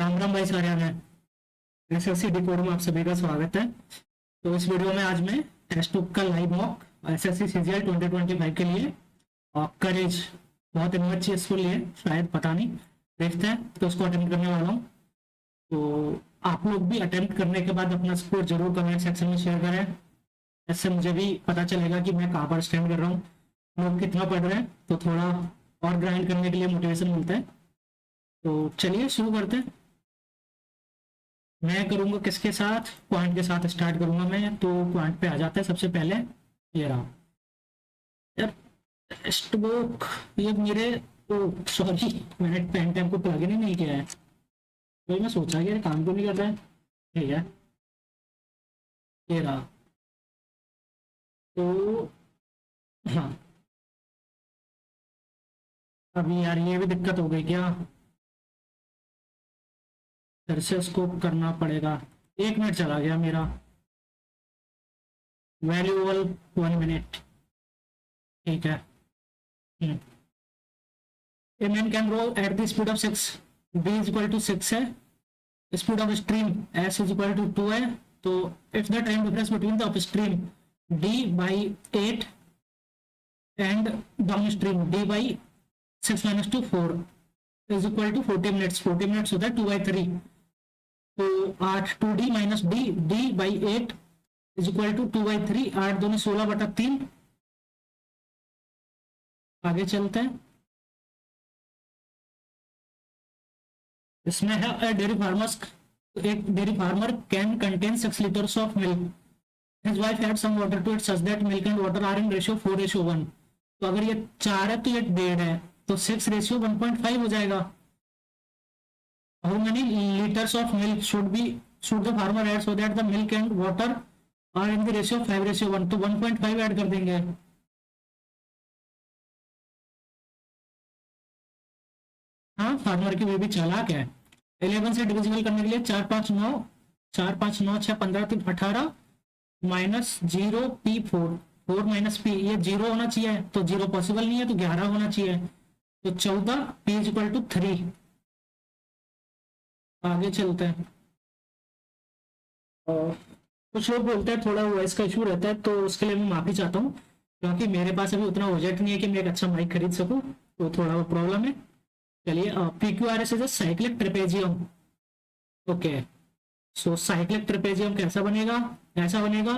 राम राम भाई सारे में एसएससी डिकोड में आप सभी का स्वागत है। तो इस वीडियो में आज मैं टेस्ट बुक का लाइव मॉक एसएससी सीजीएल 2025 के लिए और करेज बहुत इन्वेस्टफुल है, शायद पता नहीं, देखते हैं। तो उसको अटेम्प्ट करने वाला हूँ। तो आप लोग भी अटेम्प्ट करने के बाद अपना स्कोर जरूर कमेंट सेक्शन में शेयर करें। इससे मुझे भी पता चलेगा कि मैं कहाँ पर स्टैंड कर रहा हूँ, लोग कितना पढ़ रहे हैं, तो थोड़ा और ग्राइंड करने के लिए मोटिवेशन मिलता है। तो चलिए शुरू करते हैं। मैं करूंगा किसके साथ, पॉइंट के साथ स्टार्ट करूंगा मैं। तो पॉइंट पे आ जाता है सबसे पहले, ये रहा यार टेक्स्ट बुक। ये मेरे, ओ सॉरी, मैंने पेन टैब को प्लग इन ही नहीं किया है। तो मैं सोचा कि ये काम क्यों नहीं कर रहा है। ठीक है, ये रहा। तो हाँ, अभी यार ये भी दिक्कत हो गई क्या, फिर से स्कोप करना पड़ेगा। 1 मिनट चला गया मेरा, वैल्यूएबल 1 मिनट। ठीक है। A man can row at the speed of 6, b is equal to 6 है, speed of stream s is equal to 2 है। तो if the time difference between the upstream d by 8 and down stream d by 6 minus 2 4 is equal to 40 minutes। 40 minutes होता है 2/3। तो 8 2d minus d by 8 is equal to 2/3। 8 दूनी 16/3। आगे चलते हैं। इसमें है डेयरी फार्मर्स, एक dairy farmer can contain 6 liters of milk, his wife add some water to it such that milk and water are in ratio 4:1। तो अगर ये 4 है तो ये 1.5 है, तो 6:1.5 हो जाएगा। How many liters of milk should the farmer add so that the milk and water are in the ratio 5:1। तो 1.5 ऐड कर देंगे। हाँ, फार्मर की वे भी चालाक है। 11 से डिविजिबल करने के लिए 4 5 9, 4 5 9 6 15 3 18 माइनस 0 पी 4, 4 माइनस पी, ये 0 होना चाहिए, तो 0 पॉसिबल नहीं है, तो 11 होना चाहिए। तो 14 पी इज इक्वल टू 3। आगे चलते हैं। और कुछ लोग बोलते हैं थोड़ा वॉइस का इशू रहता है, तो उसके लिए मैं माफी चाहता हूँ, क्योंकि मेरे पास अभी उतना बजट नहीं है कि मैं एक अच्छा माइक खरीद सकूँ, तो थोड़ा वो प्रॉब्लम है। चलिए, P Q R S is cyclic trapezium. Okay, so cyclic trapezium कैसा बनेगा, ऐसा बनेगा।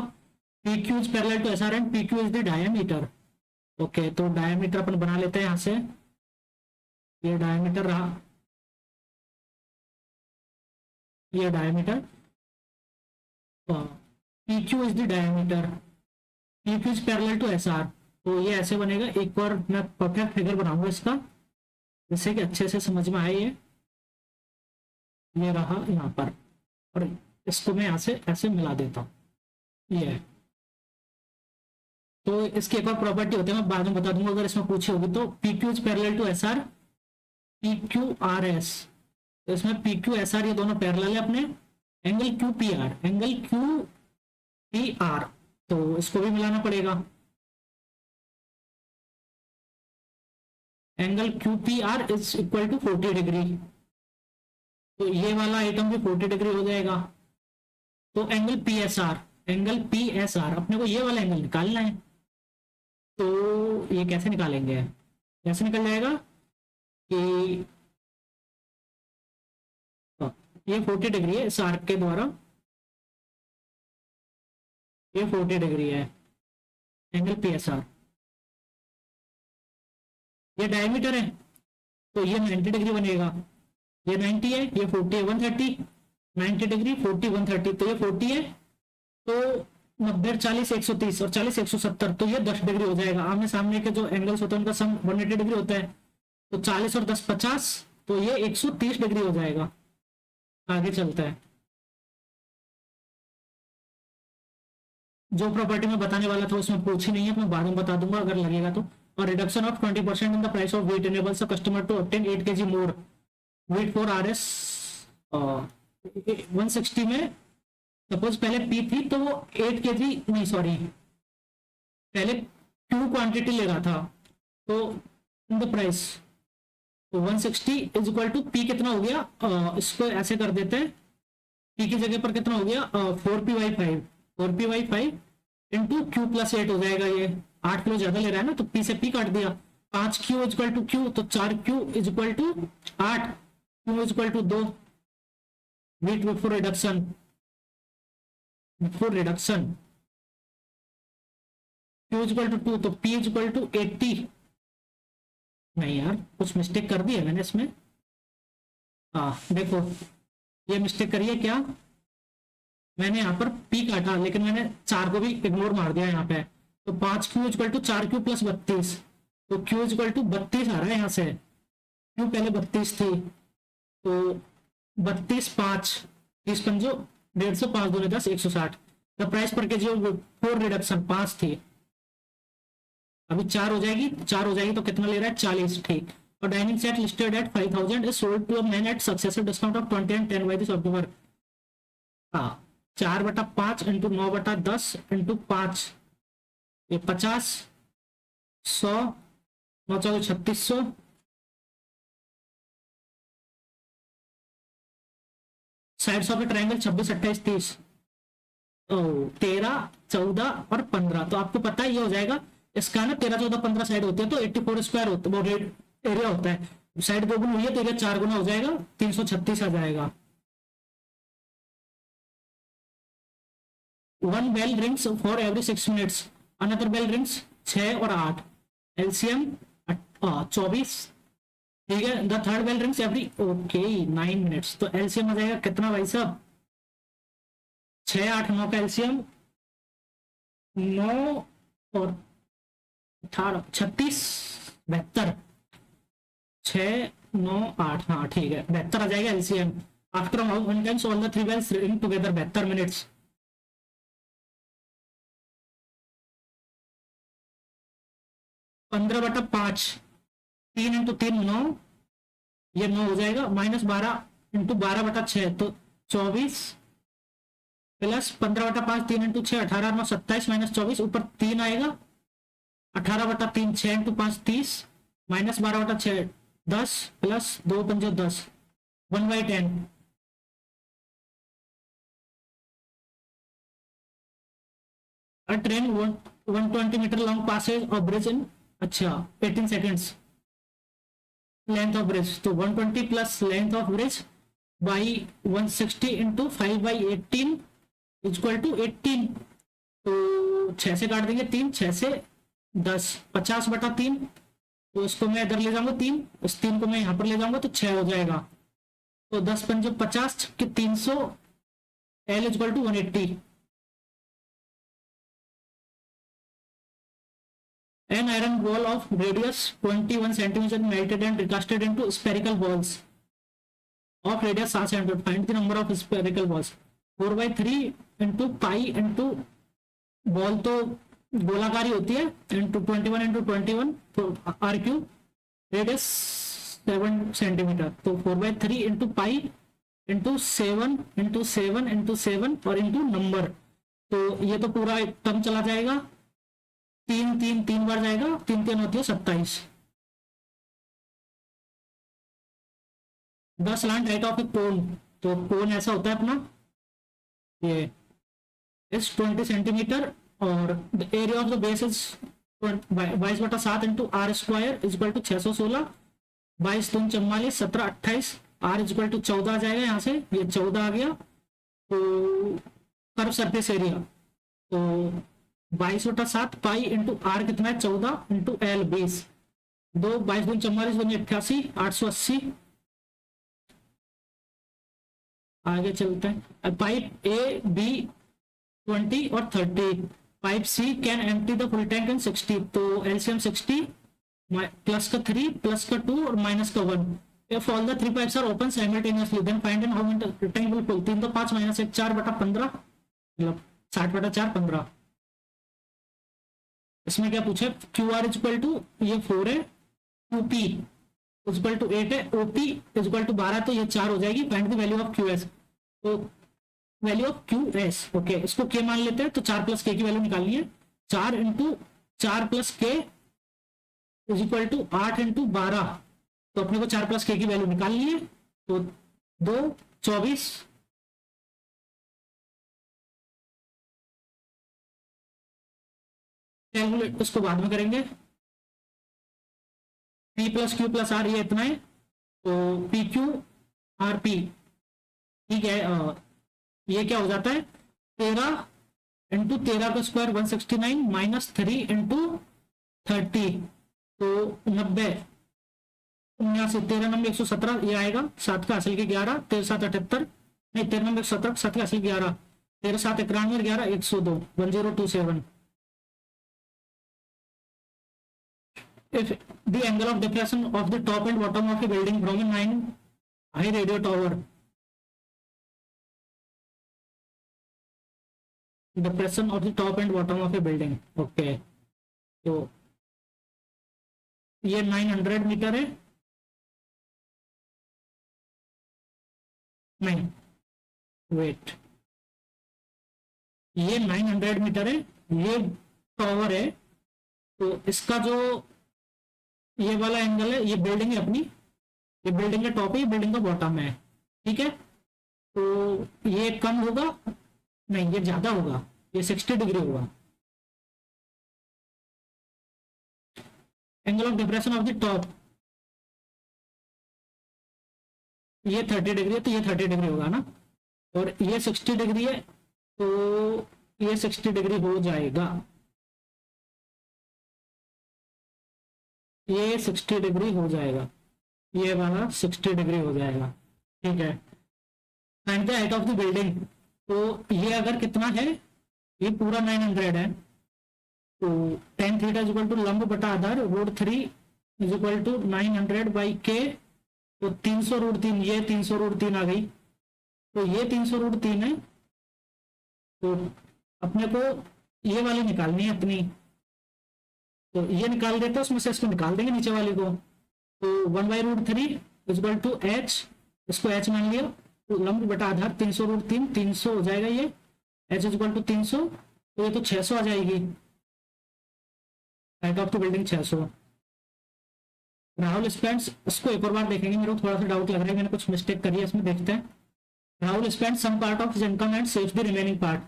P Q is parallel to S R and P Q is the diameter. Okay, तो डायमीटर अपन बना लेते हैं यहाँ से। ये डायमीटर रहा, ये diameter, P Q is the diameter, P Q is parallel to S R. तो ये ऐसे बनेगा। एक बार मैं परफेक्ट फिगर बनाऊंगा इसका, जिससे कि अच्छे से समझ में आए। ये रहा यहाँ पर, और इसको मैं यहाँ से ऐसे मिला देता हूँ। ये है। तो इसकी एक और प्रॉपर्टी होती है, मैं बाद में बता दूंगा अगर इसमें पूछी होगी। तो P Q is parallel to S R, P Q R S. तो इसमें पी क्यू एस आर ये दोनों पैरेलल है अपने। Angle Q P R, angle Q P R, तो इसको भी मिलाना पड़ेगा। Angle Q P R is equal to 40 degree. तो ये वाला आइटम भी 40 डिग्री हो जाएगा। तो angle P S R, angle P S R, अपने को ये वाला एंगल निकालना है। तो ये कैसे निकालेंगे, कैसे निकल जाएगा कि ये 40 डिग्री है इस आर्क के द्वारा, ये 40 डिग्री है एंगल पी एस आर। ये डायमीटर है, तो ये 90 डिग्री बनेगा। ये 90 है, ये 40 है, 130, 90 डिग्री 40 130, तो ये 40 है। तो 90 40 130 और 40 170, तो ये 10 डिग्री हो जाएगा। आमने सामने के जो एंगल्स होते हैं उनका सम 180 डिग्री होता है। तो 40 और 10 50, तो ये 130 डिग्री हो जाएगा। आगे चलता है। जो प्रॉपर्टी मैं बताने वाला था उसमें पूछी नहीं है, मैं बाद में बता दूंगा अगर लगेगा तो। और reduction of 20% in the price of wheat enables a customer to obtain 8 kg more wheat for RS 160 में। सपोज पहले पी थी तो वो 8 kg, नहीं सॉरी, पहले 2 क्वांटिटी ले रहा था, तो इन द प्राइस तो 160 इज इक्वल टू पी कितना हो गया, इसको ऐसे कर देते हैं, पी की जगह पर कितना हो गया 4p/5, 4p/5 into Q plus 8 हो जाएगा। ये 8 किलो ज्यादा ले रहा है ना, तो पी से पी काट दिया, 5q is equal to Q, तो 4q is equal to 8, Q is equal to 2, wait before reduction, before reduction q is equal to 2, तो p इज इक्वल टू 80। नहीं यार, कुछ मिस्टेक कर दी है मैंने इसमें। देखो ये मिस्टेक करी है क्या, मैंने यहाँ पर p काटा लेकिन मैंने 4 को भी इग्नोर मार दिया यहाँ पे। तो 5q is equal to 4q plus 32, तो q इज इक्वल टू 32 आ रहा है यहाँ से, q पहले 32 थी, तो 32 5 30 पंजो 150, 5 दूनी 10, 160। द प्राइस पर केजी फॉर रिडक्शन 5 थी, अभी 4 हो जाएगी, 4 हो जाएगी तो कितना ले रहा है 40, ठीक। और dining set listed at 5000 is sold to a man at successive discount of 20 and 10 by this October. 4/5 into 9/10 into 5, ये 50, 100, 9 4 3600, साइड्स ऑफ ए ट्रायंगल 26 28 30, 13 14 और 15। तो आपको पता है ये हो जाएगा, इसका ना 13 14 15 साइड होती है, तो 84 स्क्वायर होता है, वो एरिया होता है। साइड 2 गुना हुई है तो एरिया 4 गुना हो जाएगा, 336 आ जाएगा। 1 bell rings for every 6 minutes, another bell rings 6 और 8, एलसीएम 24, ठीक है। The third bell rings every 9 minutes, तो एलसीएम आ जाएगा कितना भाई साहब, 6 8 9 का एलसीएम 9 और 18 36 72, 6 9 8, हाँ ठीक है 72 आ जाएगा LCM. After one times all the 3 bells ring together 72 minutes. 15/5, 3 into 3 9, ये 9 हो जाएगा, माइनस 12 इंटू 12/6, तो 24 प्लस 15/5, 3 इंटू 6 18 9 27, माइनस 24 ऊपर 3 आएगा, 18/3 6 into 5 30, minus 12/6 10 plus 2 5 10, 1/10। A train 120 metre long passes of bridge in, अच्छा 18 सेकेंड्स लेंथ ऑफ ब्रिज, तो 120 plus length of bridge by 160 into 5/18 equal to 18, तो 6 से काट देंगे 3, 6 से 10, 50/3, तो इसको मैं इधर ले जाऊंगा 3, इस 3 को मैं यहाँ पर ले जाऊंगा तो 6 हो जाएगा, तो 10 5 50 के 300, L equal to 180। An iron ball of radius 21 centimeters melted and recasted into spherical balls of radius 7 centimeters. Find the number of spherical balls. 4/3 into pi into ball तो गोलाकारी होती है, इंटू 21 इंटू 21 तो आर क्यूब, रेडियस 7 सेंटीमीटर, तो 4/3 into pi into 7 into 7 into 7 और into number, तो ये तो पूरा टर्म चला जाएगा, 3 3 3 बार जाएगा, 3 3 होती है 27। 10 line right of a cone, तो कोन ऐसा होता है अपना, ये इज 20 सेंटीमीटर और the area of the base is 22/7 into R square is equal to 616, 22 दून 44, 17 28, आर इज इक्वल टू 14 आ जाएगा, यहाँ से ये 14 आ गया, तो कर्व सरफेस एरिया, तो 22/7 पाई इंटू आर कितना है 14 इंटू एल 20, 2 22 दून 44 दून 88, 880। आगे चलते हैं, पाइप ए बी 20 और 30, pipe C can empty the full tank in 60, तो एलसीएम 60 प्लस का 3 प्लस का 2 और माइनस का 1। If all the 3 pipes are open simultaneously, then find out how many tank will fill। 3 तो 5 माइनस 1 4/15, मतलब 60/4 15। इसमें क्या पूछे, Q R is equal to ये 4 है, Q P is equal to 8 है, ओपी इज इक्वल टू 12, तो ये 4 हो जाएगी। Find the value of Q S, तो value of Q S, okay इसको के मान लेते हैं, तो 4 प्लस के की वैल्यू निकालनी है, 4 इंटू 4 प्लस के इज इक्वल टू 8 इंटू 12, तो अपने को 4 प्लस के की वैल्यू निकालनी है। तो 2 24 कैलकुलेट उसको बाद में करेंगे। P plus Q plus R ये इतना है, तो पी क्यू आर पी, ठीक है। ये क्या हो जाता है 13 इंटू 13 का स्क्वायर 169 माइनस 3 इंटू 30, तो 90 79 13 नंबर 117 ये आएगा। 7 का हासिल के 11 13 7 78 नहीं 13 नंबर 17 7 का हासिल 11 13 7 91 11 102 1027। If the angle of depression of the top and bottom of a building from a 9 high radio tower, depression of the top and bottom of a building, okay, तो ये 900 मीटर है, नहीं वेट, ये 900 metre है, ये tower है। तो इसका जो ये वाला एंगल है, ये बिल्डिंग है अपनी, ये बिल्डिंग का टॉप है, ये बिल्डिंग का बॉटम है, ठीक है। तो ये कम होगा, नहीं ये ज्यादा होगा, ये 60 डिग्री होगा। Angle of depression of the top ये 30 डिग्री है, तो ये 30 डिग्री होगा ना, और ये 60 डिग्री है, तो ये 60 डिग्री हो जाएगा, ये 60 डिग्री हो जाएगा, ये वाला 60 डिग्री हो जाएगा, ठीक है। Find the height of the building, तो ये अगर कितना है, ये पूरा 900 है, तो tan theta is equal to लंब बटा आधार √3 इज इक्वल टू 900 बाई के, तो 300√3, ये 300√3 आ गई, तो ये 300√3 है। तो अपने को ये वाली निकालनी है अपनी, तो ये निकाल देते हैं, उसमें से इसको निकाल देंगे नीचे वाले को। तो 1/√3 इज इक्वल टू एच, इसको एच मान लिया, तो लंब बटा आधार 300√3 300 हो जाएगा, ये एच इज इक्वल टू 300, तो ये तो 600 आ जाएगी, height of the building 600। Rahul spends, इसको एक और बार देखेंगे, मेरे को थोड़ा सा डाउट लग रहा है, मैंने कुछ मिस्टेक करी है इसमें, देखते हैं। Rahul spend some part of his income and saves the remaining part,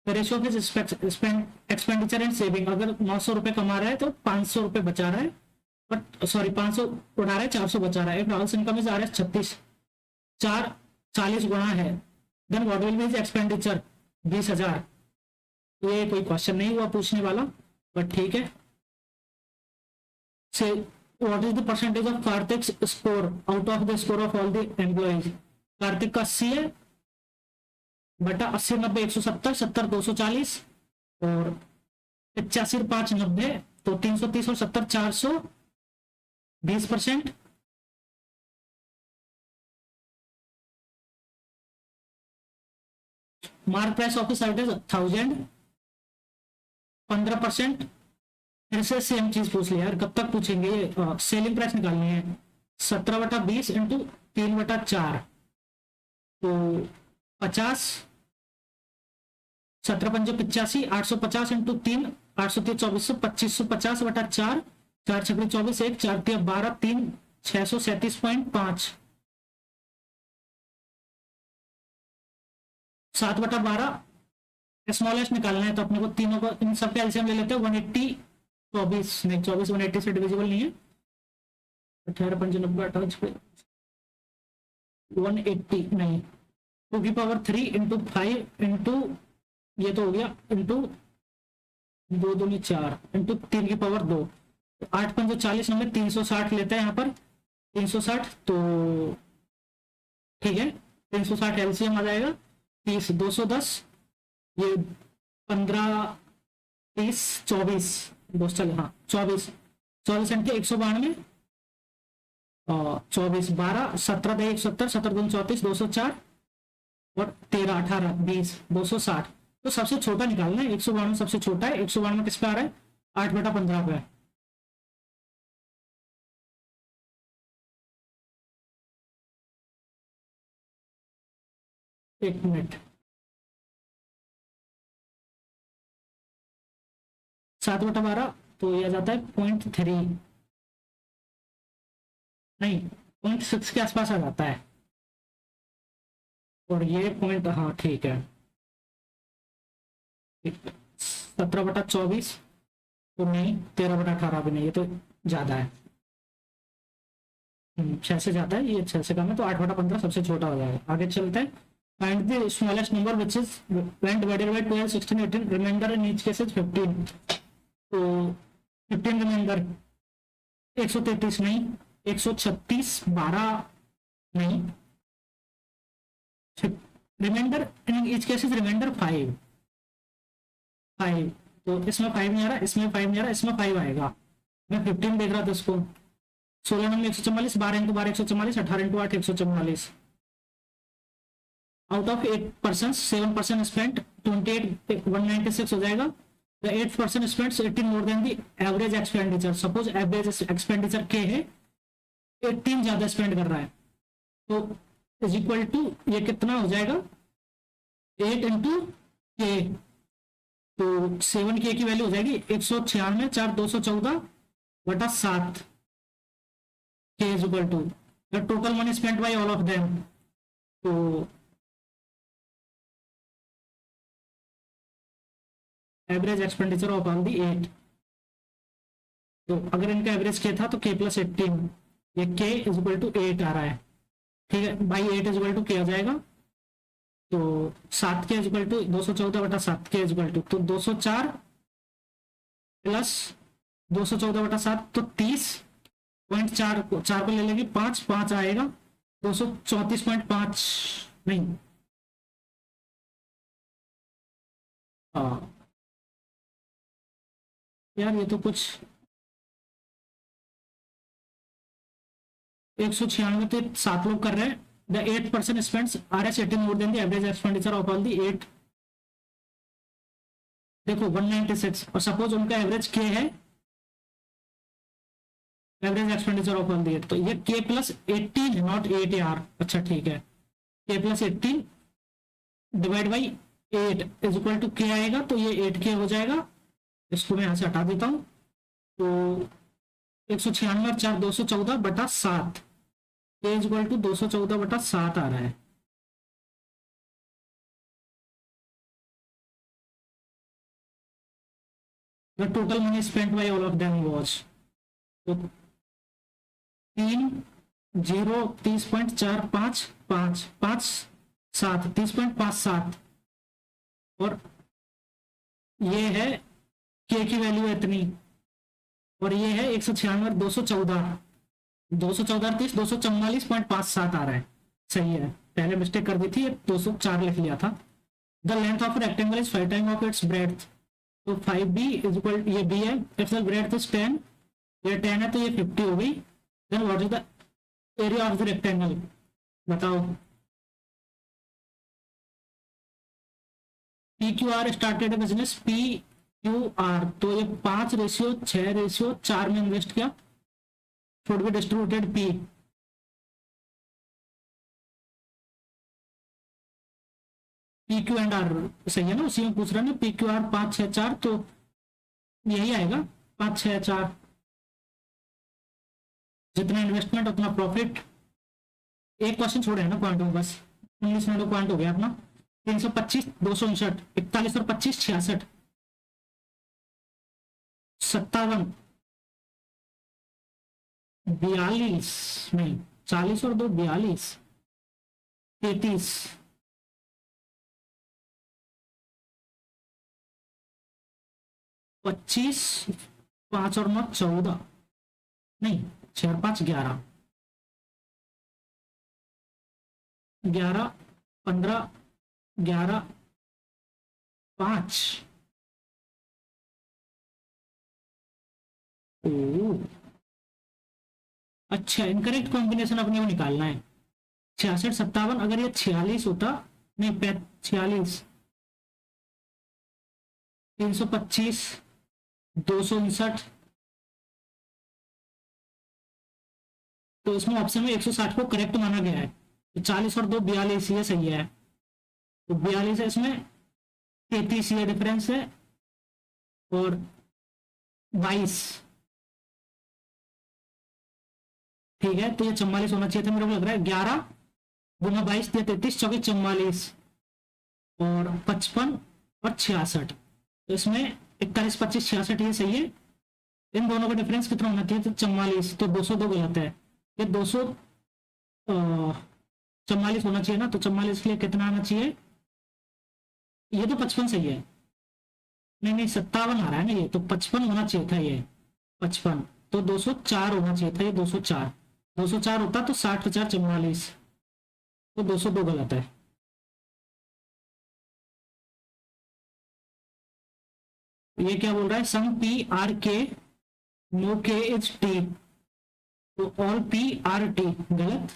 the ratio of his expenditure and saving, अगर 900 रुपए कमा रहा है तो 500 रुपए बचा रहा है, बट सॉरी 500 उड़ा रहा है, 400 बचा रहा है। If Rahul income is RS 36, 40 गुना है, then what will be his expenditure 20,000। ये कोई क्वेश्चन नहीं हुआ पूछने वाला, बट ठीक है। से what is the percentage of Kartik score out of the score of all the employees, Kartik का 80 है, बटा 80 90 170 70 240 और 85 5 90, तो 330 और 70 400, 20%। Mark price of site is 1000, 15%। फिर से सेम चीज पूछ लिया यार, कब तक पूछेंगे ये, सेलिंग प्राइस निकालनी है, 17/20 इंटू 3/4, तो 50, 17 5 85, 850 इंटू 3 830 2400, 2550/4, 4 6 24 1 4 3 12 3 637.5, 7/12 स्मॉलेस्ट निकालना है, तो अपने को तीनों को इन सबके एलसीएम ले लेते हैं। 180 24 नहीं 24 180 से डिविजिबल नहीं है, 18 5 90 28 180 नहीं, 2 की पावर 3 इंटू 5 इंटू ये तो हो गया इंटू 2 2 4 इंटू 3 की पावर 2, 8 5 40 नंबर 360 लेते हैं यहाँ पर 360, तो ठीक है 360 एलसीएम आ जाएगा 30 210, ये 15 30 24 दोस्त चले, हाँ 24 24 एंड के 192 और 24 12 17 170 17 2 34 204 और 13 18 20 260, तो सबसे छोटा निकालना है, 192 सबसे छोटा है, 192 किस पे आ रहा है 8/15 पे। एक मिनट, 7/12, तो यह आ जाता है 0.3, नहीं, 0.6 के आसपास आ जाता है। और ये पॉइंट, हाँ ठीक है, 17/24 तो नहीं, 13/18 भी नहीं, ये तो ज़्यादा है। 6 से ज़्यादा है, ये 6 से कम है, तो 8/15 सबसे छोटा हो जाएगा। आगे चलते हैं। Find the smallest number which is when divided by 12, 16, 18, remainder in each case is 15। तो 15 रिमाइंडर 133 नहीं, 136, 12 नहीं, remainder in each case is remainder 5। 5, तो इसमें 5 नहीं आ रहा, इसमें 5 नहीं आ रहा, इसमें 5 आएगा। मैं 15 देख रहा था इसको। 16 नंबर 144, 12 × 12 144, 18 × 8 144। आउट ऑफ 8% 7% स्पेंट 28 196 हो जाएगा। The 8% spends 18 more than the average expenditure. Suppose average expenditure के है, 18 ज्यादा स्पेंड कर रहा है, तो इज इक्वल टू ये कितना हो जाएगा, 8 इंटू के। तो 7 के की वैल्यू हो जाएगी 196, 4 214/7 के is equal to the total money spent by all of them. तो average expenditure of all the 8, तो अगर इनका एवरेज के था तो के प्लस 18, ये के इज इक्वल टू 8 आ रहा है। ठीक है, बाई 8 इज इक्वल टू के आ जाएगा। तो 7 के इज इक्वल टू 214/7 के इज इक्वल टू, तो 204 प्लस 214/7, तो 30.4 4 को ले लेंगे, 5 5 आएगा, 234.5 नहीं, हाँ यार ये तो कुछ 196 तो 7 लोग कर रहे हैं। The 8% spends R S 18 more than the average expenditure of all the 8। देखो 196, और सपोज उनका एवरेज के है, average expenditure of all the 8, तो ये के प्लस 18 नॉट 8 यार। अच्छा ठीक है, K plus 18 divide by 8 is equal to K आएगा, तो ये 8 के हो जाएगा। इसको मैं यहां से हटा देता हूं। तो 196 और 4 214/7 के इज इक्वल टू 214/7 आ रहा है। The total money spent by all of them was, तो 3 0 30.455 30.57, और ये है के की वैल्यू है इतनी, और ये है 196 और 214, 214 30 244.57 आ रहा है। सही है, पहले मिस्टेक कर दी थी, ये 204 लिख लिया था। The length of rectangle is 5 time of its breadth, तो 5b इज इक्वल, ये b है, इफ द ब्रेड्थ इज 10, ये 10 है तो ये 50 हो गई। Then what is the area of the rectangle, बताओ। P Q R started a business, P Q R, तो ये 5:6:4 में इन्वेस्ट किया, should be distributed P. P Q and R सही है ना, उसी में पूछ रहा है ना, पी क्यू आर 5 6 4, तो यही आएगा 5 6 4। जितना इन्वेस्टमेंट उतना प्रॉफिट। एक क्वेश्चन छोड़े है ना पॉइंट में बस, 19 मिनट पॉइंट हो गया अपना। 325 259 41 और 25 66 57 42 नहीं, 40 और 2 42 33 25 5 और 9 14 नहीं, 6 और 5 11 11 15 11 5। ओ अच्छा, इनकरेक्ट कॉम्बिनेशन अपने को निकालना है। 66 57, अगर ये 46 होता, नहीं 46, 325 259, तो इसमें ऑप्शन में 160 को करेक्ट माना गया है, तो 40 और 2 42, ये सही है। तो 42 है इसमें, 33 ये डिफरेंस है, और 22, ठीक है, तो ये 44 होना चाहिए था, मेरे को लग रहा है 11 गुना 22 दिया 33 चौके 44 और 55 और 66, तो इसमें 41 25 66 ये सही है। इन दोनों का डिफरेंस कितना होना चाहिए, तो 44, तो 202 गलत है, ये 244 होना चाहिए ना, तो 44 के लिए कितना आना चाहिए, ये तो 55 सही है, नहीं नहीं 57 आ रहा है ना, ये तो 55 होना चाहिए था, ये 55, तो 204 होना चाहिए था, ये 204 होता तो 60,44, तो 202 गलत है। ये क्या बोल रहा है, some P are K no K is T, तो ऑल पी आर टी गलत,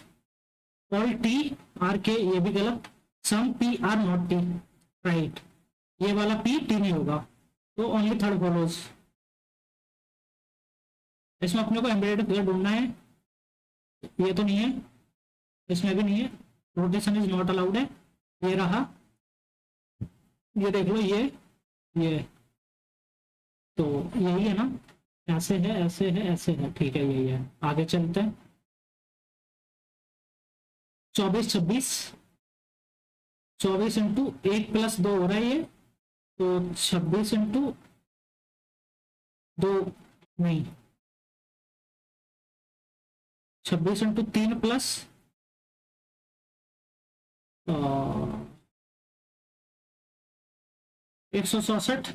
ऑल टी आर के ये भी गलत, some P are not T right, ये वाला पी टी नहीं होगा, तो ओनली थर्ड फॉलोज। इसमें अपने को एम्बेडेड फिगर ढूंढना है, ये तो नहीं है, इसमें भी नहीं है, रोटेशन इज नॉट अलाउड है, ये रहा, ये देख लो, ये तो यही है ना, ऐसे है ऐसे है ऐसे है, ठीक है यही है, आगे चलते हैं। 24 26 24 इंटू 1 + 2 हो रहा है ये, तो 26 इंटू 2 नहीं 26 इंटू 3 प्लस 164,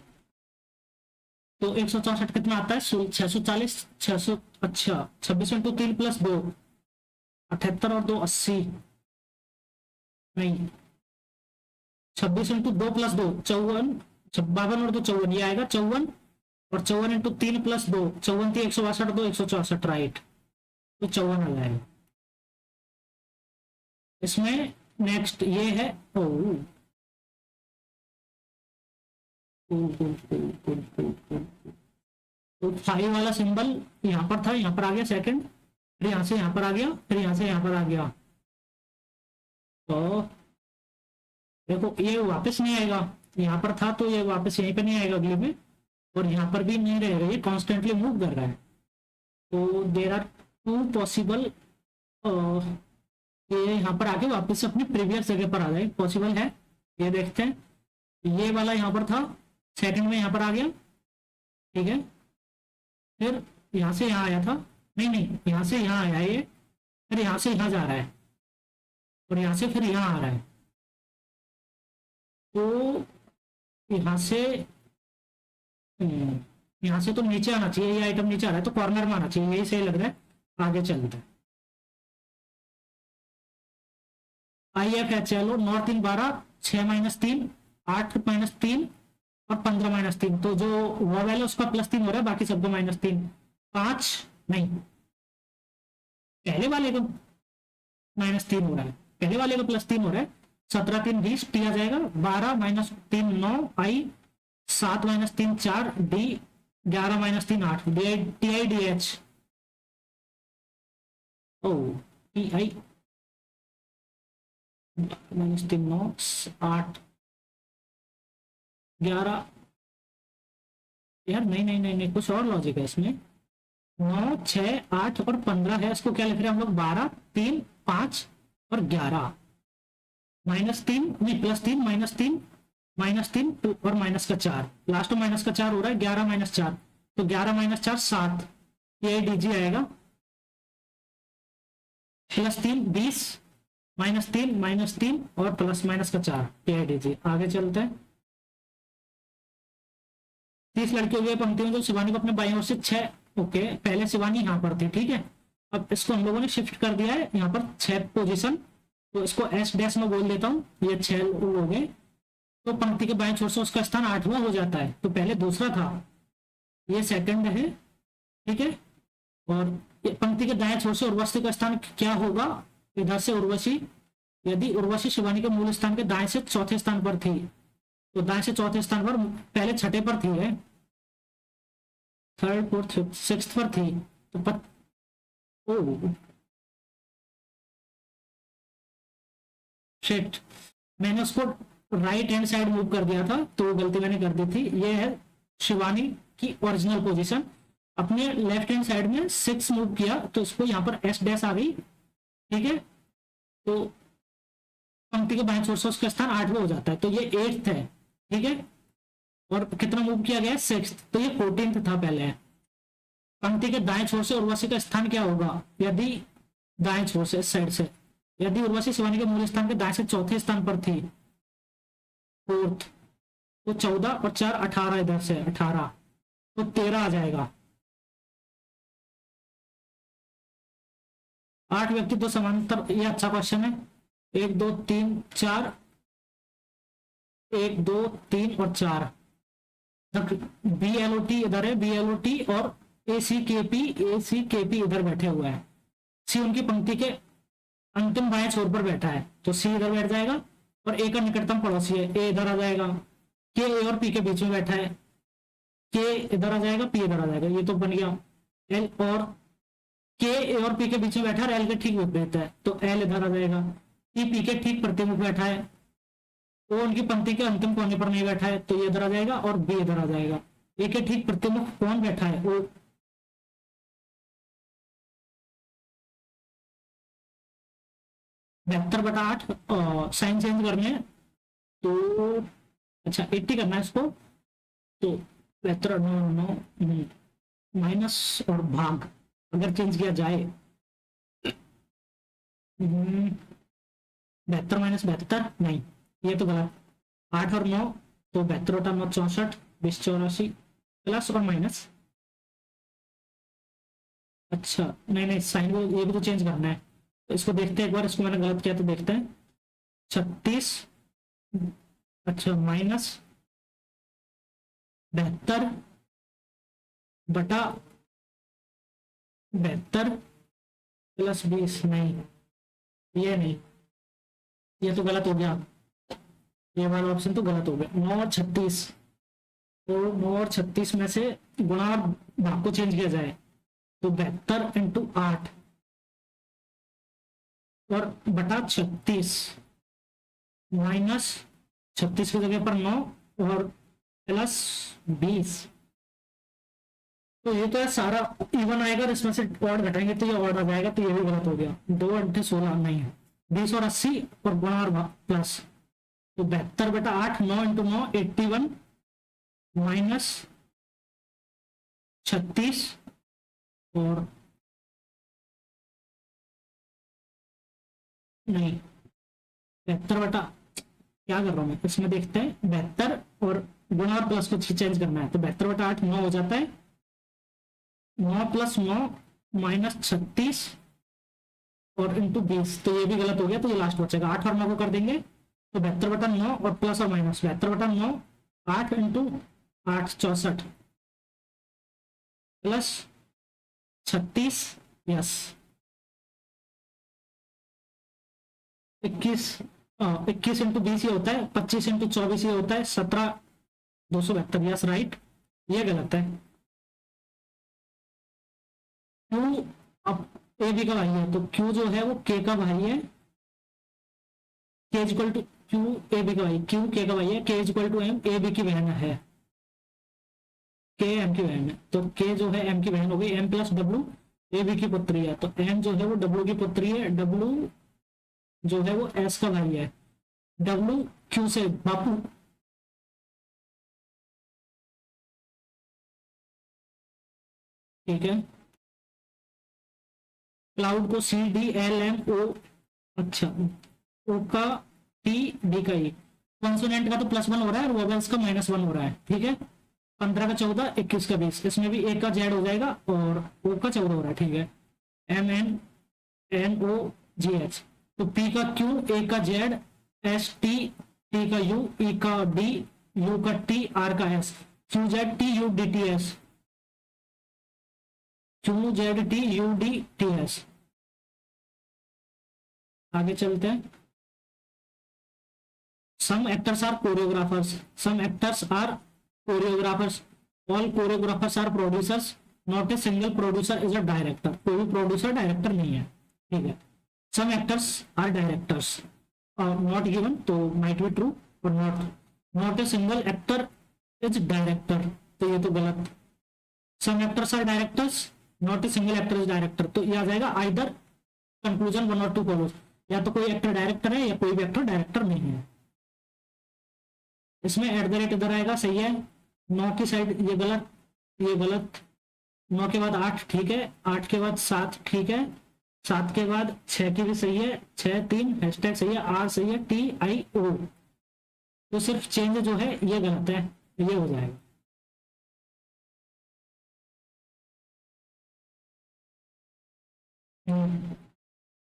तो 164 कितना आता है, 640 600, अच्छा 26 इंटू 3 + 2 78 और 2 80, नहीं 26 इंटू 2 + 2 54, 52 और 2 54, ये आएगा 54, और 54 इंटू 3 + 2 54 थी 162 2 164 राइट, तो 54 आ जाएगा। इसमें नेक्स्ट ये है, ओ तो 5 वाला सिंबल यहाँ पर था, यहाँ पर आ गया सेकंड, फिर यहाँ से यहाँ पर आ गया, फिर यहाँ से यहाँ पर आ गया, तो देखो ये वापस नहीं आएगा, यहाँ पर था तो ये वापस यहीं पे नहीं आएगा अगले में, और यहाँ पर भी नहीं रहेगा, ये कॉन्स्टेंटली मूव कर रहा है, तो देर आर 2 पॉसिबल, ये यहाँ पर आके वापस से अपनी प्रीवियस जगह पर आ जाए, पॉसिबल है, ये देखते हैं, ये वाला यहाँ पर था, सेकंड में यहाँ पर आ गया, ठीक है, फिर यहाँ से यहाँ आया था, नहीं नहीं यहाँ से यहाँ आया ये, फिर यहाँ से यहाँ जा रहा है, और यहाँ से फिर यहाँ आ रहा है, तो यहाँ से तो नीचे आना चाहिए, ये आइटम नीचे आ रहा है तो कॉर्नर में आना चाहिए, यही सही लग रहा है, आगे चलते हैं। IFHLO नॉर्थ इन 12 6 - 3 8 - 3 और 15 - 3, तो जो वॉवेल है उसका +3 हो रहा है, बाकी सबको -3, 5 नहीं पहले वाले को -3 हो रहा है, पहले वाले को +3 हो रहा है, 17 3 20 टी आ जाएगा, 12 - 3 9 I, 7 - 3 4 D, 11 - 3 8 TIDH, O TI -3 9 8 11, यार नहीं नहीं नहीं नहीं कुछ और लॉजिक है इसमें, 9 6 8 और 15 है, इसको क्या लिख रहे हैं हम लोग, 12 3 5 और 11, -3 नहीं +3 -3 -3 2 और -4, लास्ट में -4 हो रहा है, 11 - 4, तो 11 - 4 7, TIDG आएगा, +3 20 -3 -3 और +-4 TIDG। आगे चलते हैं। 30 लड़कियों की पंक्ति में जो शिवानी को अपने बाईं ओर से 6, ओके पहले शिवानी यहाँ पर थी, ठीक है, अब इसको हम लोगों ने शिफ्ट कर दिया है यहाँ पर 6 पोजीशन, तो इसको S' में बोल देता हूँ, ये 6 हो गए, तो पंक्ति के बाएं छोर से उसका स्थान 8वां हो जाता है, तो पहले दूसरा था, ये सेकंड है, ठीक है, और पंक्ति के दाएं छोर से उर्वशी का स्थान क्या होगा, इधर से उर्वशी, यदि उर्वशी शिवानी के मूल स्थान के दाएं से चौथे स्थान पर थी, तो दाएं से चौथे स्थान पर, पहले छठे पर थी है, 3rd 4th 5th 6th पर थी, तो शिट मैंने उसको राइट हैंड साइड मूव कर दिया था, तो गलती मैंने कर दी थी, ये है शिवानी की ओरिजिनल पोजीशन, अपने लेफ्ट हैंड साइड में 6 मूव किया तो इसको यहाँ पर एस डैश आ गई, ठीक है। तो पंक्ति के बाएं छोर से उसका स्थान 8 पे हो जाता है, तो ये 8th है, ठीक है। और कितना मूव किया गया है 6th, तो ये 14th था पहले। पंक्ति के दाएं छोर से उर्वशी का स्थान क्या होगा, यदि दाएं छोर से इस साइड से, यदि उर्वशी शिवानी के मूल स्थान के दाएं से चौथे स्थान पर थी, 4th, तो 14 और 4 18, इधर से 18, तो 13 आ जाएगा। 8 व्यक्ति दो समांतर, ये अच्छा क्वेश्चन है। 1 2 3 4, 1 2 3 और 4, BLOT इधर है, BLOT और ACKP इधर बैठे हुए हैं। सी उनकी पंक्ति के अंतिम बाएं छोर पर बैठा है, तो सी इधर बैठ जाएगा। और ए का निकटतम पड़ोसी है, ए इधर आ जाएगा। के ए और पी के बीच में बैठा है, के इधर आ जाएगा, पी इधर आ जाएगा, ये तो बन गया एल। और के ए और पी के बीच में बैठा है, एल के ठीक विपरीत है, तो एल इधर आ जाएगा। ई पी के ठीक प्रतिमुख बैठा है, वो उनकी पंक्ति के अंतिम कोने पर नहीं बैठा है, तो ये इधर आ जाएगा और बी इधर आ जाएगा। ए के ठीक प्रतिमुख कौन बैठा है, वो 72/8 साइन चेंज करने हैं, तो अच्छा 80 करना है इसको, तो 72 9 माइनस और भाग अगर चेंज किया जाए, 72 माइनस 72 नहीं, ये तो गलत। 8 और 9, तो 72 बटा 9 64, 20 84, प्लस और माइनस। अच्छा नहीं नहीं, साइन को ये भी तो चेंज करना है, तो इसको देखते हैं एक बार, इसको मैंने गलत किया तो देखते हैं। 36, अच्छा माइनस 72 बटा 72 प्लस 20, नहीं ये नहीं, ये तो गलत हो गया, ये वाला ऑप्शन तो गलत हो गया। 9 और 36, तो 9 और 36 में से गुणा और भाग को चेंज किया जाए, तो 72 × 8 और बटा 36 माइनस 36 की जगह पर 9 और प्लस 20, तो ये तो है सारा इवन आएगा, इसमें से ऑड घटाएंगे तो ये ऑड आ जाएगा, तो ये भी गलत हो गया। 2 × 16 नहीं है, 20 और 80 और गुणा और प्लस, तो 72/8, 9 × 9 81 माइनस 36 और नहीं 72 बटा, क्या कर रहा हूं मैं, इसमें देखते हैं 72 और गुणा और प्लस को चेंज करना है, तो 72/8 9 हो जाता है, 9 + 9 माइनस 36 और इंटू 20, तो ये भी गलत हो गया, तो ये लास्ट बचेगा। 8 और 9 को कर देंगे, तो 72/9 और प्लस और माइनस 72/9, 8 × 8 64 प्लस 36, यस 21 × 20 ये होता है, 25 × 24 ये होता है 17 272, यस राइट, ये गलत है। क्यू अब ए बी का भाई है, तो क्यू जो है वो के का भाई है, K equal to Q A B का भाई, क्यू के का भाई है, K equal to M A B की बहन है, के एम की बहन है, तो के जो है एम की बहन हो गई, M plus W A B की पुत्री है, तो एम जो है वो डब्ल्यू की पुत्री है, डब्ल्यू जो है वो एस का भाई है, डब्ल्यू क्यू से बापू, ठीक है। क्लाउड को C D L M O, अच्छा ओ का टी डी का ई, कॉन्सोनेंट का तो +1 हो रहा है और वोवेल्स का -1 हो रहा है, ठीक है। 15 का 14, 21 का 20, इसमें भी ए का जेड हो जाएगा और ओ का 14 हो रहा है, ठीक है। M N N O G H, तो पी का क्यू, ए का जेड, एस टी, टी का यू, ई का डी, यू का टी, आर का S, Q Z T U D T S, Q Z T U D T S. आगे चलते हैं। Some actors are choreographers, some actors are choreographers, all choreographers are producers, not a single producer is a director, कोई भी producer director नहीं है, ठीक है। Some actors are directors, not given, तो माइट बी ट्रू, और not a single actor is director, तो ये तो गलत। Some actors are directors, not a single actor is director, तो ये आ जाएगा आइदर कंक्लूजन वन और टू फॉलोज, या तो कोई एक्टर डायरेक्टर है या कोई भी एक्टर डायरेक्टर नहीं है। इसमें एट द रेट इधर आएगा, सही है। 9 की साइड ये गलत, ये गलत। 9 के बाद 8 ठीक है, 8 के बाद 7 ठीक है, 7 के बाद 6 की भी सही है, 6 3 हैशटैग सही है, आर सही है, TIO, तो सिर्फ चेंज जो है ये गलत है, ये हो जाएगा।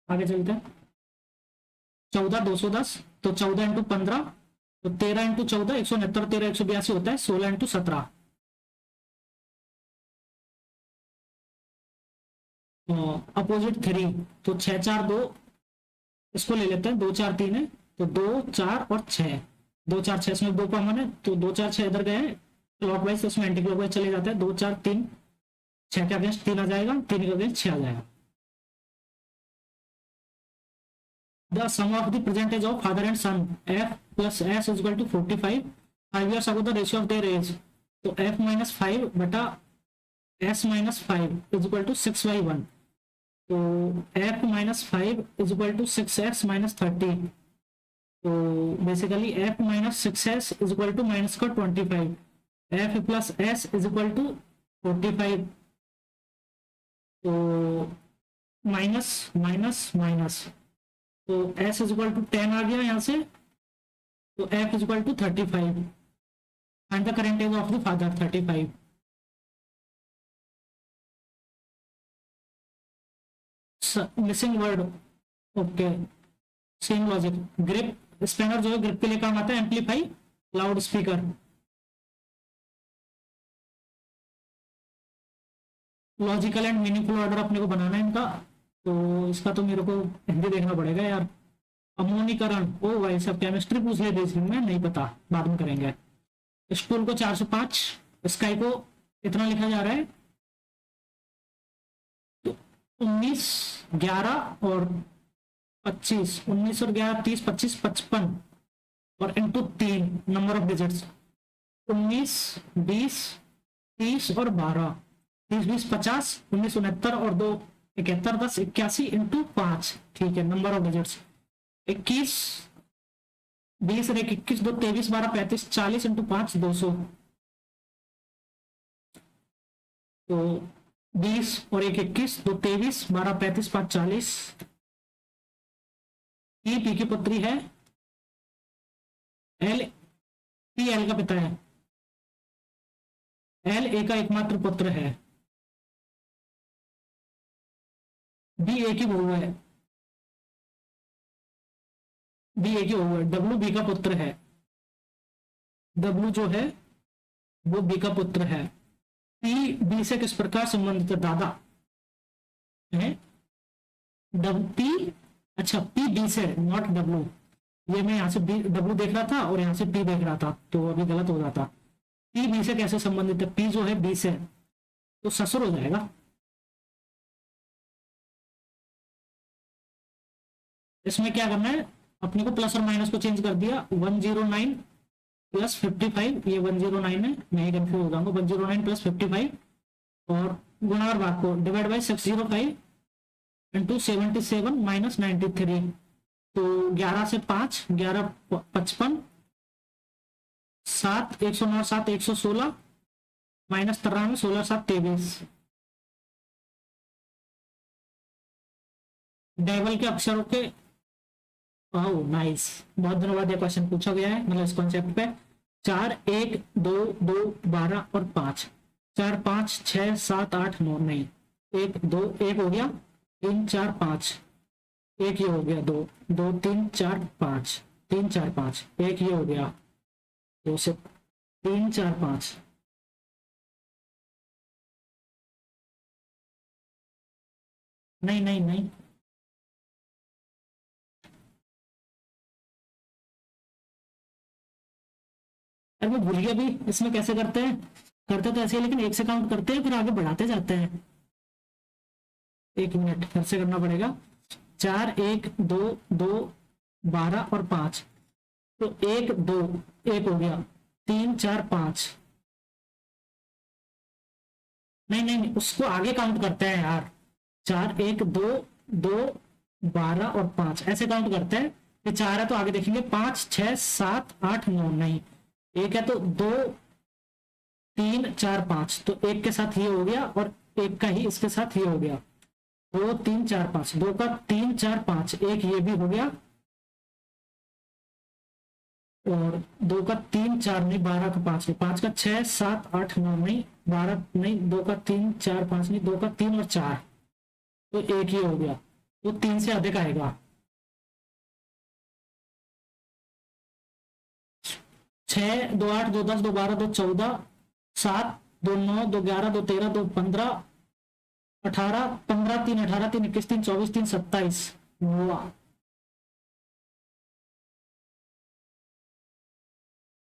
आगे चलते हैं। 14 210, तो 14 इंटू 15, तो 13 इंटू 14 169, 13 182 होता है, 16 इंटू 17, अपोजिट 3, तो 6 4 2, इसको ले लेते हैं, 2 4 3 है, तो 2 4 और 6, 2 4 6 में 2 कॉमन है, तो 2 4 6 इधर गए क्लॉक वाइज, तो उसमें एंटी क्लॉक वाइज चले जाते हैं, 2 4 3, 6 के अगेंस्ट 3 आ जाएगा, 3 के अगेंस्ट 6 आ जाएगा। The sum of the percentage of father and son f plus s is equal to 45, 5 years ago the ratio of their age, तो f minus 5 बटा s minus 5 is equal to 6/1, तो f minus 5 is equal to 6s minus 30, तो basically f minus 6s is equal to minus का 25, f plus s is equal to 45, तो minus minus minus, तो s is equal to 10 आ गया यहाँ से, तो f is equal to 35, find the current age of the father 35। Missing word, okay, same logic. Grip spanner जो है grip के लिए काम आता है, amplify loud speaker. Logical and meaningful order अपने को बनाना है इनका, तो इसका तो मेरे को हिंदी देखना पड़ेगा यार। अमोनीकरण, ओ भाई सब केमिस्ट्री पूछ लेते इसमें, नहीं पता, बाद में करेंगे। स्टूल को 405, स्काई को इतना लिखा जा रहा है, तो 19 11 और 25, 19 और 11 30 25 55 और इंटू 3 नंबर ऑफ डिजिट्स, 19 20 30 और 12, 30 20 50, 19 69 और 2 71 10 81 इंटू 5, ठीक है, नंबर ऑफ डिजिट्स 21 20 और 1 21 2 23 12 35 40 इंटू 5 200, तो 20 और 1 21 2 23 12 35 5 40, पी की पुत्री है, एल पी एल का पिता है, एल ए का एकमात्र पुत्र है, बी ए की बहू है, बी ए की बहू है, डब्ल्यू बी का पुत्र है, डब्ल्यू जो है वो बी का पुत्र है, पी बी से किस प्रकार संबंधित है, दादा है, पी, अच्छा पी बी से, नॉट डब्ल्यू, ये मैं यहाँ से बी डब्ल्यू देख रहा था और यहाँ से पी देख रहा था, तो अभी गलत हो जाता। पी बी से कैसे संबंधित है, पी जो है बी से, तो ससुर हो जाएगा। इसमें क्या करना है अपने को, प्लस और माइनस को चेंज कर दिया, 109 प्लस 55, ये 109 है, मैं ही कंफ्यूज हो जाऊंगा, 109 प्लस 55 और गुणा और भाग को डिवाइड बाई 605 इंटू 77 माइनस 93, तो 11 से 5 11 55 7 109 7 116 माइनस 93 16 7 23, डेवल के अक्षरों के, ओह नाइस, बहुत दिनों बाद ये क्वेश्चन पूछा गया है, मतलब इस कॉन्सेप्ट पे। 4 1 2 2 12 और 5, 4 5 6 7 8 9, नहीं 1 2 1 हो गया, 3 4 5, एक ये हो गया, 2 2 3 4 5 3 4 5, एक ये हो गया, 2 से 3 4 5, नहीं नहीं नहीं, अरे मैं भूल गया भी, इसमें कैसे करते हैं, करते तो ऐसे ही, लेकिन एक से काउंट करते हैं फिर आगे बढ़ाते जाते हैं, 1 मिनट फिर से करना पड़ेगा। 4 1 2 2 12 और 5, तो 1 2 1 हो गया, 3 4 5, नहीं नहीं नहीं, उसको आगे काउंट करते हैं यार। 4 1 2 2 12 और 5 ऐसे काउंट करते हैं। ये 4 है तो आगे देखेंगे 5 6 7 8 9, नहीं एक है तो 2 3 4 5, तो एक के साथ ये हो गया और एक का ही इसके साथ ये हो गया। 2 3 4 5, 2 का 3 4 5, एक ये भी हो गया और 2 का 3 4 नहीं, 12 का 5 नहीं, 5 का 6 7 8 9 नहीं, 12 नहीं, 2 का 3 4 5 नहीं, 2 का 3 और 4, तो एक ही हो गया, तो 3 से अधिक आएगा। 6 2 8 2 10 2 12 2 14 7 2 9 2 11 2 13 2 15 18 15 3 18 3 21 3 24 3 27 हुआ।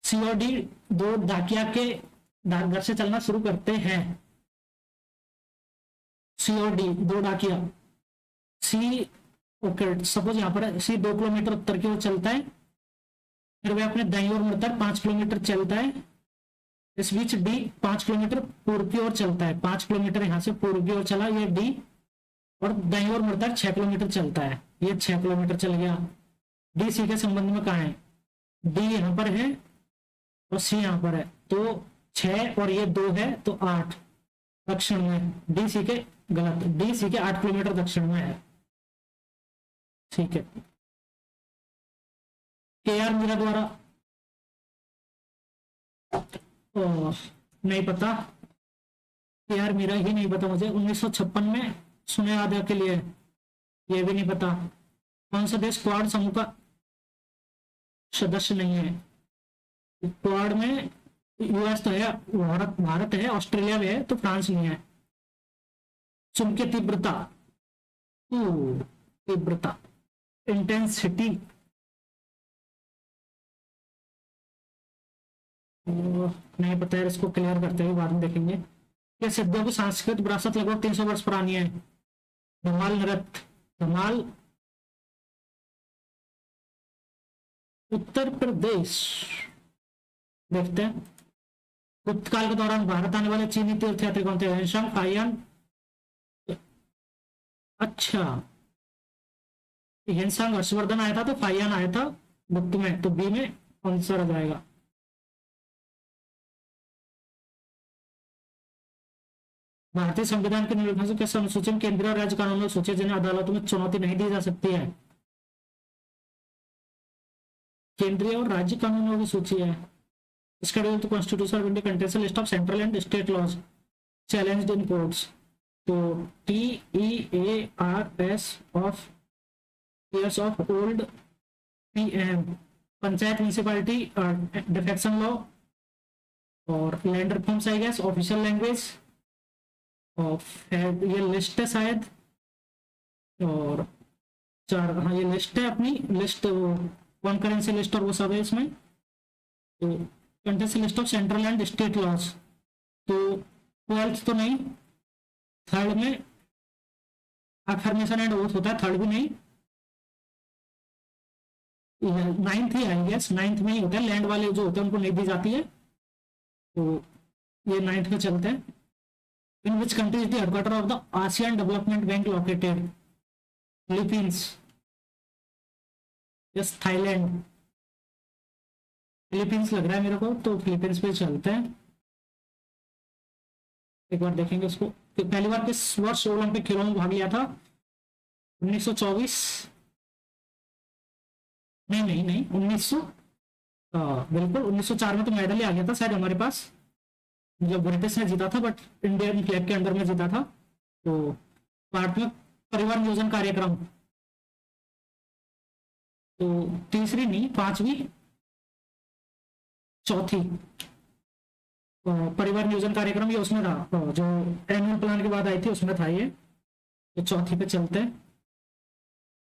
सीओडी 2 डाकिया के डाकघर से चलना शुरू करते हैं। सीओडी 2 डाकिया सी, ओके सपोज यहाँ पर सी 2 किलोमीटर उत्तर की ओर चलता है, फिर वह अपने दाईं ओर मुड़ता है 5 किलोमीटर चलता है। इस बीच डी 5 किलोमीटर पूर्व की ओर चलता है, 5 किलोमीटर यहाँ से पूर्व की ओर चला ये डी, और दाईं ओर मुड़ता है 6 किलोमीटर चलता है, ये 6 किलोमीटर चल गया। डी सी के संबंध में कहाँ है, डी यहाँ पर है और सी यहाँ पर है, तो 6 और ये 2 है तो 8 दक्षिण में। डी सी के गलत, डी सी के 8 किलोमीटर दक्षिण में है। ठीक है, के आर मीरा द्वारा नहीं पता, के आर मीरा ही नहीं पता मुझे। 1956 में सुने आधा के लिए, ये भी नहीं पता। कौन सा देश क्वाड समूह का सदस्य नहीं है? क्वाड में यूएस तो है, भारत है, ऑस्ट्रेलिया भी है, तो फ्रांस नहीं है। चुंबकीय तीव्रता, तीव्रता इंटेंसिटी, नहीं पता है, इसको क्लियर करते हुए बाद में देखेंगे। ये सिद्धों की सांस्कृतिक विरासत लगभग 300 वर्ष पुरानी है। धमाल नृत्य, धमाल उत्तर प्रदेश। देखते हैं, गुप्त काल के दौरान भारत आने वाले चीनी तीर्थयात्री कौन थे? हेनसांग, फाहियान। अच्छा, हेनसांग हर्षवर्धन आया था तो फाहियान आया था गुप्त में, तो बी में आंसर आ जाएगा। भारतीय संविधान के निर्देशों के अनुसूची में केंद्रीय और राज्य कानूनों की सूची जिन्हें अदालतों में चुनौती नहीं दी जा सकती है। केंद्रीय और राज्य कानूनों की सूची है। Schedule to Constitution of India contains a list of central and state laws challenged in courts. तो TEARS of years of old PM, panchayat municipality defection law और land reforms I guess, official language of ये list है शायद, और 4, हाँ ये list है अपनी लिस्ट, वन करेंसी लिस्ट और वो सब है इसमें। तो contains list of central and state laws, तो 12th तो नहीं, थर्ड में अफर्मेशन एंड ओथ होता है, थर्ड भी नहीं, 9th he I guess, 9th में ही होता है, लैंड वाले जो होते हैं उनको नहीं दी जाती है, तो ये 9th में चलते हैं। In which country is the headquarter of the ASEAN development bank located? Philippines, yes Thailand, Philippines लग रहा है मेरे को, तो फिलीपींस पे चलते हैं। एक बार देखेंगे उसको कि पहली बार किस वर्ष ओलंपिक खेलों में भाग लिया था? 1924, नहीं नहीं नहीं 1900, बिल्कुल 1904 में तो मेडल ही आ गया था शायद हमारे पास, जब ब्रिटिश ने जीता था, बट इंडियन फ्लैग के अंडर में जीता था। तो भारत में परिवार नियोजन कार्यक्रम, तो तीसरी नहीं, 5वीं, चौथी परिवार नियोजन कार्यक्रम, ये उसमें था, जो एनुअल प्लान के बाद आई थी उसमें था ये, तो चौथी पे चलते हैं।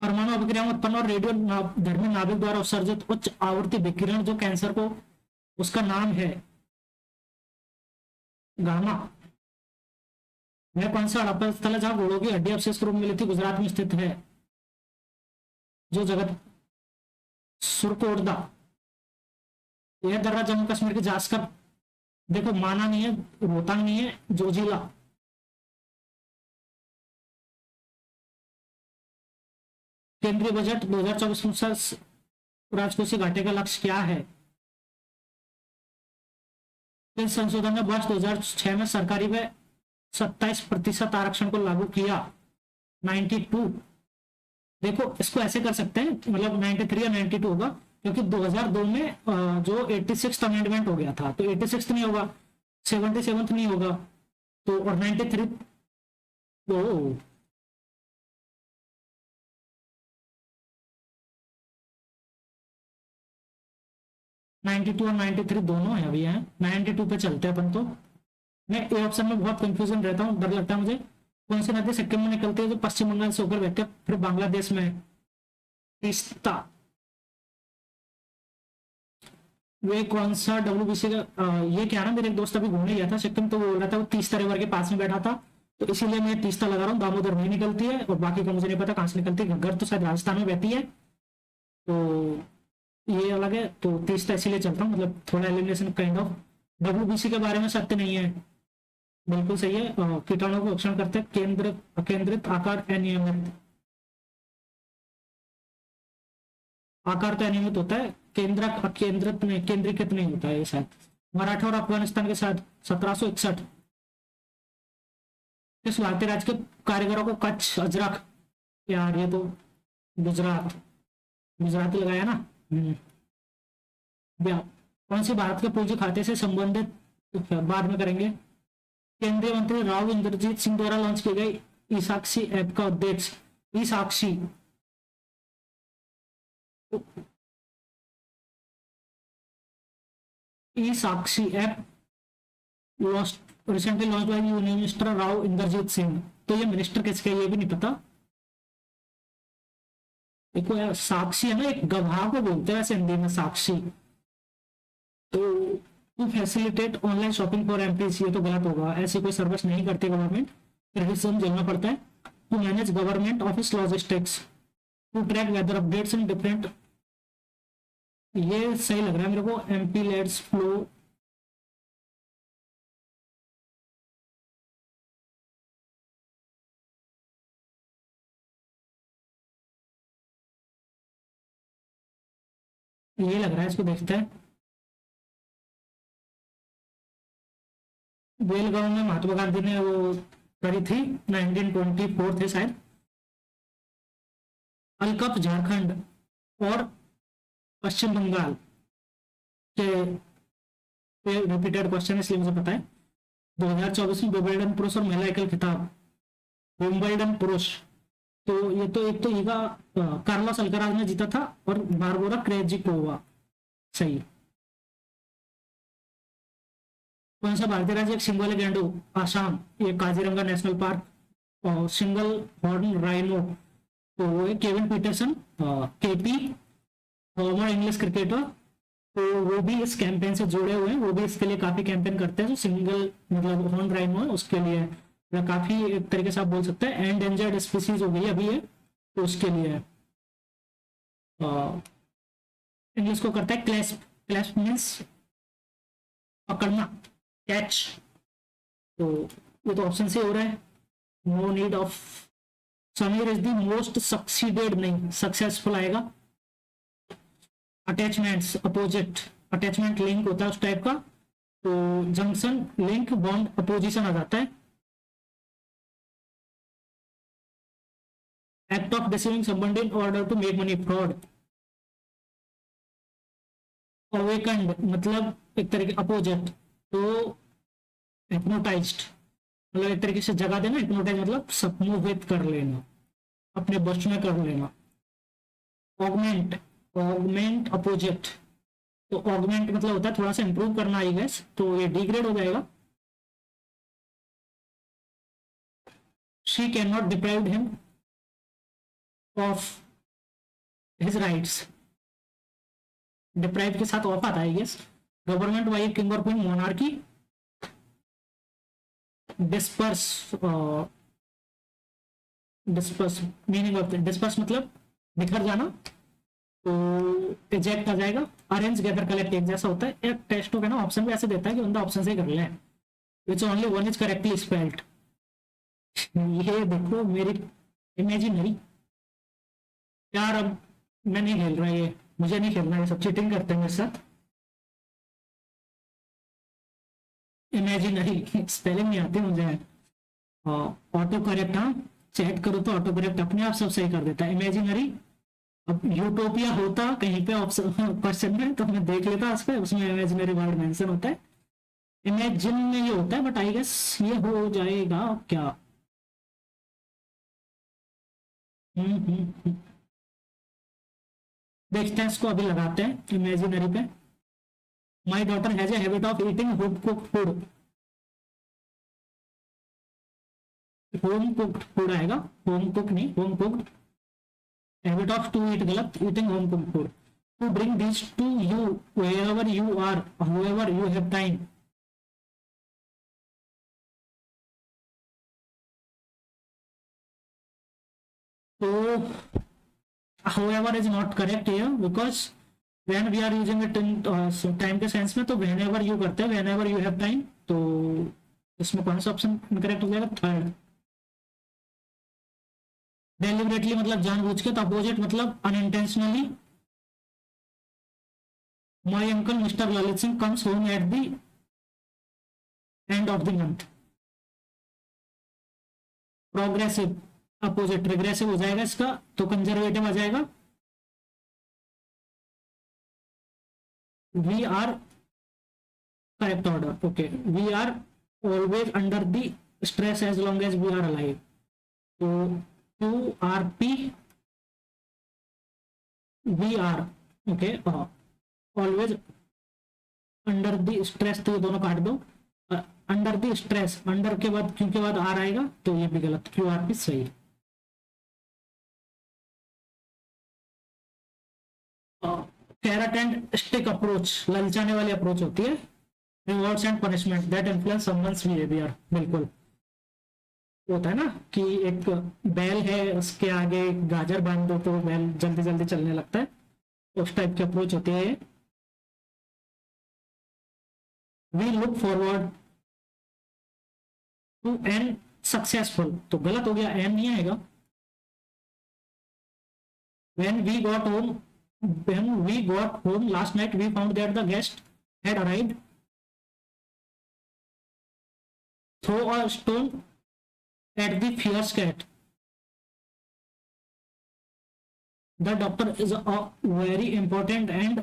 परमाणु अभिक्रिया में उत्पन्न और रेडियो धर्मी नाभिक द्वारा उत्सर्जित उच्च आवृत्ति विकिरण जो कैंसर को, उसका नाम है गामा। वह कौन सा हड़प्पा स्थल है जहां घोड़ों की हड्डी अवशेष रूप मिली थी? गुजरात में स्थित है जो जगत सुरकोटदा। यह दर्रा जम्मू कश्मीर की जांच का, देखो माना नहीं है, रोहतांग नहीं है, जोजिला, केंद्रीय बजट 2024 राजकोषीय घाटे का लक्ष्य क्या है? इस संशोधन ने वर्ष 2006 में सरकारी में 27% आरक्षण को लागू किया। 92, देखो इसको ऐसे कर सकते हैं, मतलब 93 या 92 होगा, क्योंकि 2002 में जो 86th अमेंडमेंट हो गया था, तो 86th नहीं होगा, 77th नहीं होगा, तो और 93 तो 92 और 93 दोनों है, अभी है 92 पे चलते हैं अपन। तो मैं ए ऑप्शन में बहुत कंफ्यूजन रहता हूँ, डर लगता है मुझे। कौन सी नदी सिक्किम में निकलती है जो पश्चिम बंगाल से होकर बहती है फिर बांग्लादेश में? तीस्ता। वे कौन सा डब्ल्यूबीसी का ये क्या ना, मेरे एक दोस्त अभी घूमने गया था सिक्किम, तो वो बोल रहा था वो तीस्ता रिवर के पास में बैठा था, तो इसीलिए मैं तीस्ता लगा रहा हूँ। दामोदर नहीं निकलती है, और बाकी का मुझे नहीं पता कहाँ से निकलती है, घग्गर तो शायद राजस्थान में बहती है, तो ये अलग है। तो तीस्ता इसीलिए चलता हूँ, मतलब थोड़ा एलिमिनेशन काइंड ऑफ। डब्ल्यूबीसी के बारे में सत्य नहीं है, बिल्कुल सही है। कीटाणु को भक्षण करते हैं, केंद्र अकेंद्रित आकार अनियमित, आकार तो अनियमित होता है, केंद्र अकेंद्रित नहीं, केंद्रीकृत नहीं होता है ये शायद। मराठा और अफगानिस्तान के साथ 1761 किस भारतीय राज्य के कारीगरों को कच्छ अजरक, यार ये तो गुजरात, गुजराती लगाया ना। कौन सी भारत के पूंजी खाते से संबंधित बाद में करेंगे। केंद्रीय मंत्री राव इंद्रजीत सिंह द्वारा लॉन्च की गई ई साक्षी ऐप का उद्देश्य। E Sakshi E Sakshi app recently launch by union minister Rao Inderjit Singh. तो ये मिनिस्टर किसके, ये भी नहीं पता। देखो यार, साक्षी है ना, एक गवाह को बोलते हैं वैसे हिंदी में साक्षी। तो to facilitate online shopping for MPC, ये तो गलत होगा, ऐसी कोई सर्विस नहीं करती गवर्नमेंट, क्रिटिसिज्म झेलना पड़ता है। To manage government office logistics, to track weather updates in different, ये सही लग रहा है मेरे को, एमपी लेट्स फ्लो। ये लग रहा है, इसको देखते हैं। बेलगांव में महात्मा गांधी ने वो करी थी, 1924 थे शायद। अलकप झारखंड और पश्चिम बंगाल के रिपीटेड क्वेश्चन, इसलिए मुझे पता है। 2024 में विंबलडन पुरुष और महिला एकल खिताब, विंबलडन पुरुष, तो ये तो एक तो ईगा कार्लोस अल्कराज ने जीता था, और बारबोरा क्रेजिकोवा, सही। कौन सा भारतीय राज्य एक सिंगल गेंडू, आसाम, ये काजीरंगा नेशनल पार्क। और सिंगल हॉर्न राइनो, तो वो है Kevin Pietersen, KP, farmer English cricketer, तो वो भी इस कैंपेन से जुड़े हुए हैं, वो भी इसके लिए काफी कैंपेन करते हैं। जो सिंगल मतलब हॉर्न राइनो है उसके लिए काफी एक तरीके से आप बोल सकते हैं एंडेंजर्ड स्पीसीज हो गई अभी है, तो उसके लिए इंग्लिश को करता है क्लैस्प। क्लैस्प मीन्स पकड़ना, कैच। तो ये तो ऑप्शन से हो रहा है, no need of. Sameer is the most succeeded, नहीं सक्सेसफुल आएगा। अटैचमेंट्स अपोजिट, अटैचमेंट लिंक होता है उस टाइप का, तो जंक्शन लिंक बॉन्ड अपोजिशन आ जाता है। Act of deceiving somebody in order to make money, fraud. Awakened मतलब एक तरीके अपोजिट, तो हिप्नोटाइज्ड मतलब एक तरीके से जगा देना, हिप्नोटाइज मतलब सम्मोहित कर लेना, अपने वश में कर लेना। ऑगमेंट, ऑगमेंट अपोजिट, तो ऑगमेंट मतलब होता है थोड़ा सा इंप्रूव करना आई गेस, तो ये डिग्रेड हो जाएगा। She can not deprive him of his rights, deprive के साथ ऑफ आता है गेस। गवर्नमेंट बाई किंग और queen monarchy. Disperse, disperse meaning of disperse मतलब बिखर जाना, तो इजेक्ट आ जाएगा। अरेंज गैदर कलेक्ट एक जैसा होता है। एक टेस्ट हो गया ना, ऑप्शन भी ऐसे देता है कि बंदा ऑप्शन से ही कर ले, which only one is correctly spelled. ये देखो मेरी इमेजिनरी यार अब मैं नहीं खेल रहा, ये मुझे नहीं खेलना, ये सब चीटिंग करते हैं मेरे साथ। इमेजिनरी स्पेलिंग नहीं आती मुझे। ऑटो करेक्ट, हाँ चैट करो तो ऑटो करेक्ट अपने आप सब सही कर देता है। इमेजिनरी, अब यूटोपिया होता कहीं पे ऑप्शन क्वेश्चन में तो मैं देख लेता उस पे, उसमें इमेजिनरी वर्ड मेंशन होता है। इमेजिन में ये होता है, बट आई गेस ये हो जाएगा क्या। हम्म। देखते हैं, इसको अभी लगाते हैं इमेजिनरी पे। My daughter has a habit of eating home cooked food. Home cooked food आएगा, होम कुक नहीं, home cooked. Habit of to eat गलत, eating home cooked food. To bring this to you wherever you are, whoever you have time। तो however is not correct here because when we are using it in time के sense में तो whenever you करते हैं, whenever you have time। तो इसमें कौन सा ऑप्शन इनकरेक्ट हो जाएगा, थर्ड। डेलिबरेटली मतलब जानबूझ के, तो अपोजिट मतलब unintentionally. My uncle mister Lalit Singh comes home at the end of the month. Progressive opposite regressive हो जाएगा इसका, तो कंजर्वेटिव आ जाएगा। We are correct order, okay. We are always under the stress as long as we are alive. तो Q R P we are, okay. Always under the stress, तो ये दोनों काट दो। अंडर द स्ट्रेस, अंडर के बाद Q के बाद आर आएगा, तो ये भी गलत, क्यू आर पी सही है। कैरेट एंड स्टिक अप्रोच, ललचाने वाली अप्रोच होती है। Rewards and punishment that influence someone's behaviour, बिल्कुल होता है ना कि एक बैल है, उसके आगे गाजर बांध दो तो बैल जल्दी जल्दी चलने लगता है, उस टाइप की अप्रोच होती है। We look forward to an successful, तो गलत हो गया, एन नहीं आएगा। when we got home when we got home last night we found that the guest had arrived। throw a stone at the fierce cat। the doctor is a very important and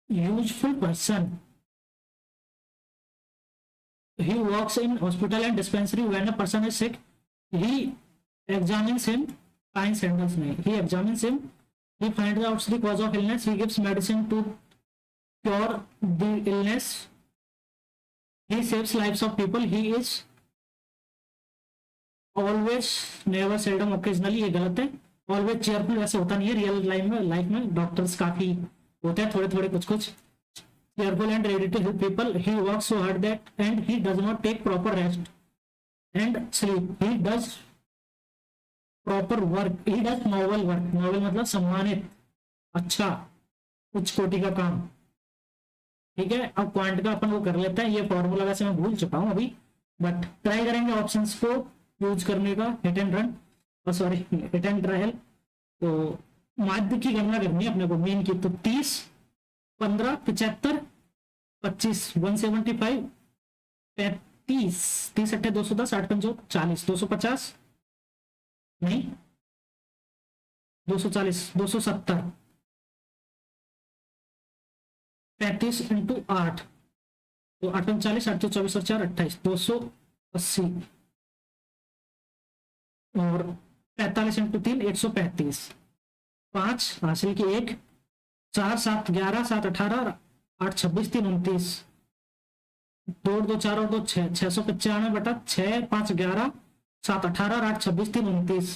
useful person। he works in hospital and dispensary when a person is sick। he examines him, finds handles nahi, he examines him, he finds out the cause of illness, he gives medicine to cure the illness, he saves lives of people, he is always never seldom occasionally, ये गलत है। always cheerful वैसे होता नहीं है real life में doctors काफी होते हैं थोड़े थोड़े कुछ कुछ। cheerful and ready to help people, he works so hard that and he does not take proper rest and sleep, he does proper work, he does novel work, novel मतलब सम्मानित, अच्छा, उच्च कोटि का काम। ठीक है, अब पॉइंट का अपन वो कर लेते हैं, ये फॉर्मूला वैसे मैं भूल चुका हूं अभी, बट ट्राई करेंगे ऑप्शंस को यूज करने का, hit and run, sorry hit and trial. तो माध्य की गणना करनी है अपने को, मीन की, तो 30, 15, 75, 25, 175, 35, 30 अट्ठे 210, 8 पंचो 40, 250 नहीं, 240, 270, 35 इंटू 8, तो 8 40, 8 24 और 4 28, 280 और 45 इंटू 3 135, 5 हासिल की 1, 4 7 11, 7 18, 8 26, 3 29, 2 2 4 और 2 6, 695 बटा 6, 5 11, 7 18, 8 26, 3 29,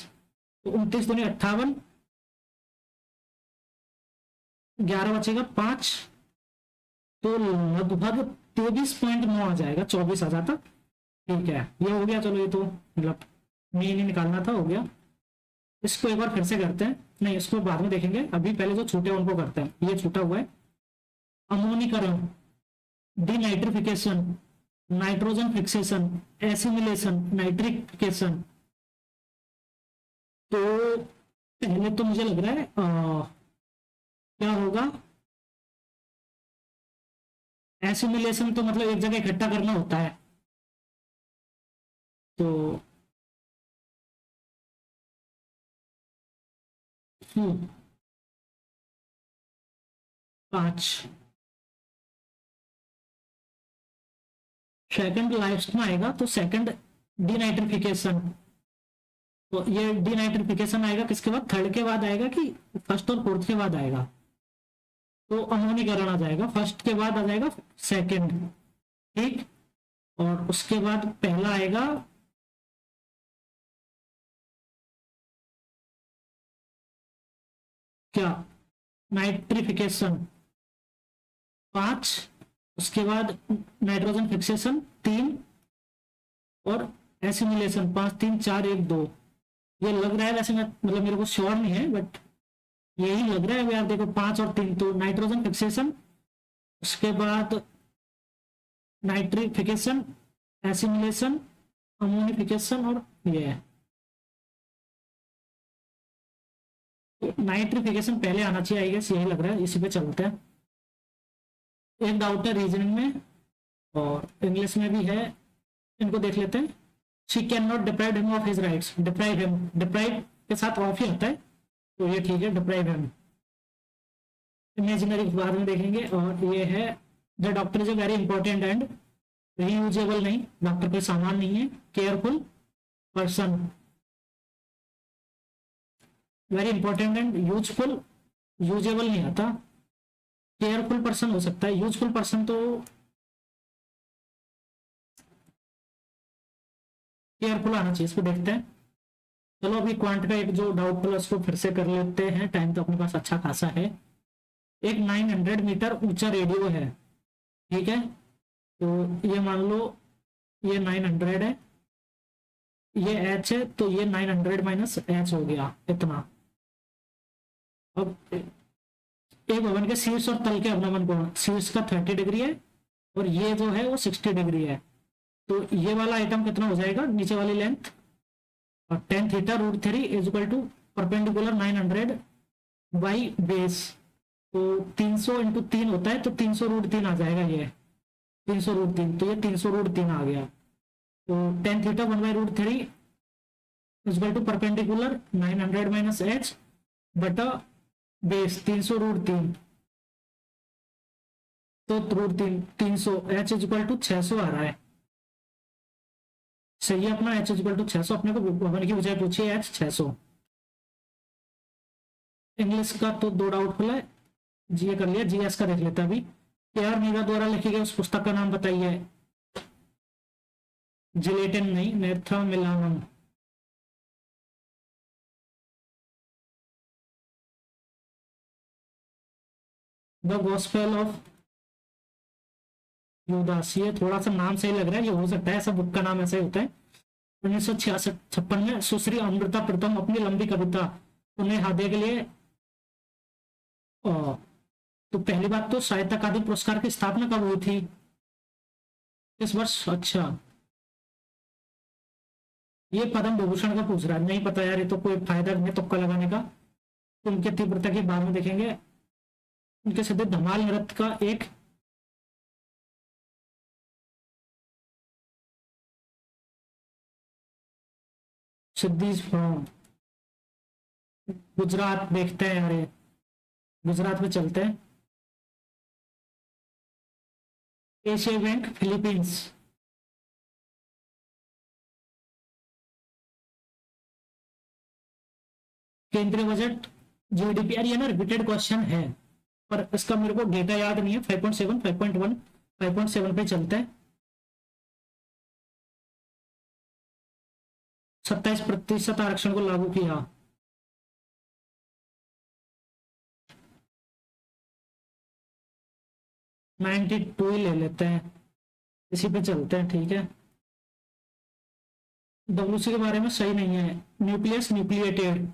तो 29 दूनी 58, 11 बचेगा 5, तो लगभग 23.9 आ जाएगा, 24 आ जाता। ठीक है, ये हो गया, चलो ये तो मतलब मीन ही निकालना था, हो गया। इसको एक बार फिर से करते हैं, नहीं इसको बाद में देखेंगे, अभी पहले जो छूटे उनको करते हैं। ये छूटा हुआ है, अमोनीकरण, डिनाइट्रिफिकेशन, नाइट्रोजन फिक्सेशन, एसिमिलेशन, नाइट्रिफिकेशन, तो पहले तो मुझे लग रहा है क्या होगा, एसिमुलेशन तो मतलब एक जगह इकट्ठा करना होता है। तो 5 सेकंड लास्ट में आएगा, तो सेकंड डीनाइट्रिफिकेशन। तो ये डीनाइट्रिफिकेशन आएगा किसके बाद, थर्ड के बाद आएगा कि फर्स्ट और फोर्थ के बाद आएगा? तो अमोनीकरण आ जाएगा, फर्स्ट के बाद आ जाएगा सेकंड, ठीक। और उसके बाद पहला आएगा क्या, नाइट्रिफिकेशन 5, उसके बाद नाइट्रोजन फिक्सेशन 3, और एसिमुलेशन 5 3 4 1 2। ये लग रहा है, वैसे मैं मतलब मेरे को श्योर नहीं है, बट यही लग रहा है यार। देखो 5 और 3, तो नाइट्रोजन फिक्सेशन, उसके बाद नाइट्रिफिकेशन, एसिमुलेशन, अमोनिफिकेशन, और ये है नाइट्रिफिकेशन पहले आना चाहिए, आई गेस यही लग रहा है, इसी पे चलते हैं। एक डाउट है रीजनिंग में और इंग्लिश में भी है, इनको देख लेते हैं। She can not deprive him of his rights, deprive him, deprive के साथ ऑफ ही आता है, तो ये ठीक है, डिप्राइव हिम। इमेजिनरी बाद में देखेंगे। और ये है the doctor is a very important and reusable, नहीं, डॉक्टर कोई सामान नहीं है, careful person, very important and useful, usable नहीं आता, केयरफुल पर्सन हो सकता है, यूजफुल पर्सन तो केयरफुल आना चाहिए, इसको देखते हैं। चलो अभी क्वांट का एक जो डाउट था उसको फिर से कर लेते हैं, टाइम तो अपने पास अच्छा खासा है। एक 900 मीटर ऊंचा रेडियो है, ठीक है। तो ये मान लो ये 900 है, ये एच है, तो ये 900 माइनस एच हो गया इतना। अब एक भवन के शीर्ष और तल के अवनमन कोण, शीर्ष का 30 डिग्री है और ये जो है वो 60 डिग्री है, तो ये वाला आइटम कितना हो जाएगा, नीचे वाली लेंथ, और tan theta root 3 is equal to perpendicular 900 by base, तो 300 इंटू 3 होता है, तो 300 रूट 3 आ जाएगा, ये 300 रूट 3, तो ये 300 रूट 3 आ गया। तो tan theta 1 by root 3 is equal to perpendicular 900 minus H बटा बेस 300 रूट 3, तो root 3 300, H is equal to 600 आ रहा है, सही है अपना, एच इज इक्वल टू 600, अपने को भवन की ऊंचाई पूछी है, एच 600। इंग्लिश का तो दो डाउट खुला है, जीए कर लिया, जीएस का देख लेता अभी। केआर मीरा द्वारा लिखी गई उस पुस्तक का नाम बताइए। जिलेटिन नहीं, नेथा मिलानम। द गॉस्पेल ऑफ यूदास, ये थोड़ा सा नाम सही लग रहा है, ये हो सकता है ऐसा बुक का नाम ऐसा ही होता है। 1966 में सुश्री अमृता प्रीतम अपनी लंबी कविता उन्हें हादे के लिए, तो पहली बात तो साहित्य अकादमी पुरस्कार की स्थापना कब हुई थी, इस वर्ष? अच्छा, ये पद्म विभूषण का पूछ रहा है, नहीं पता यार, ये तो कोई फायदा नहीं तुक्का लगाने का। उनके तीव्रता के बाद में देखेंगे। उनके सीधे धमाल नृत्य का एक सिद्धि फ्रॉम गुजरात, देखते हैं यार, गुजरात में चलते हैं। एशिया बैंक फिलीपींस, केंद्रीय बजट जीडीपी, यार ये ना रिपीटेड क्वेश्चन है पर इसका मेरे को डेटा याद नहीं है। 5.7 5.1 5.7 पे चलते हैं। 27% आरक्षण को लागू किया, नाइन्टी टू ही ले लेते हैं, इसी पे चलते हैं, ठीक है। डब्ल्यूसी के बारे में सही नहीं है, न्यूक्लियस न्यूक्लिएटेड,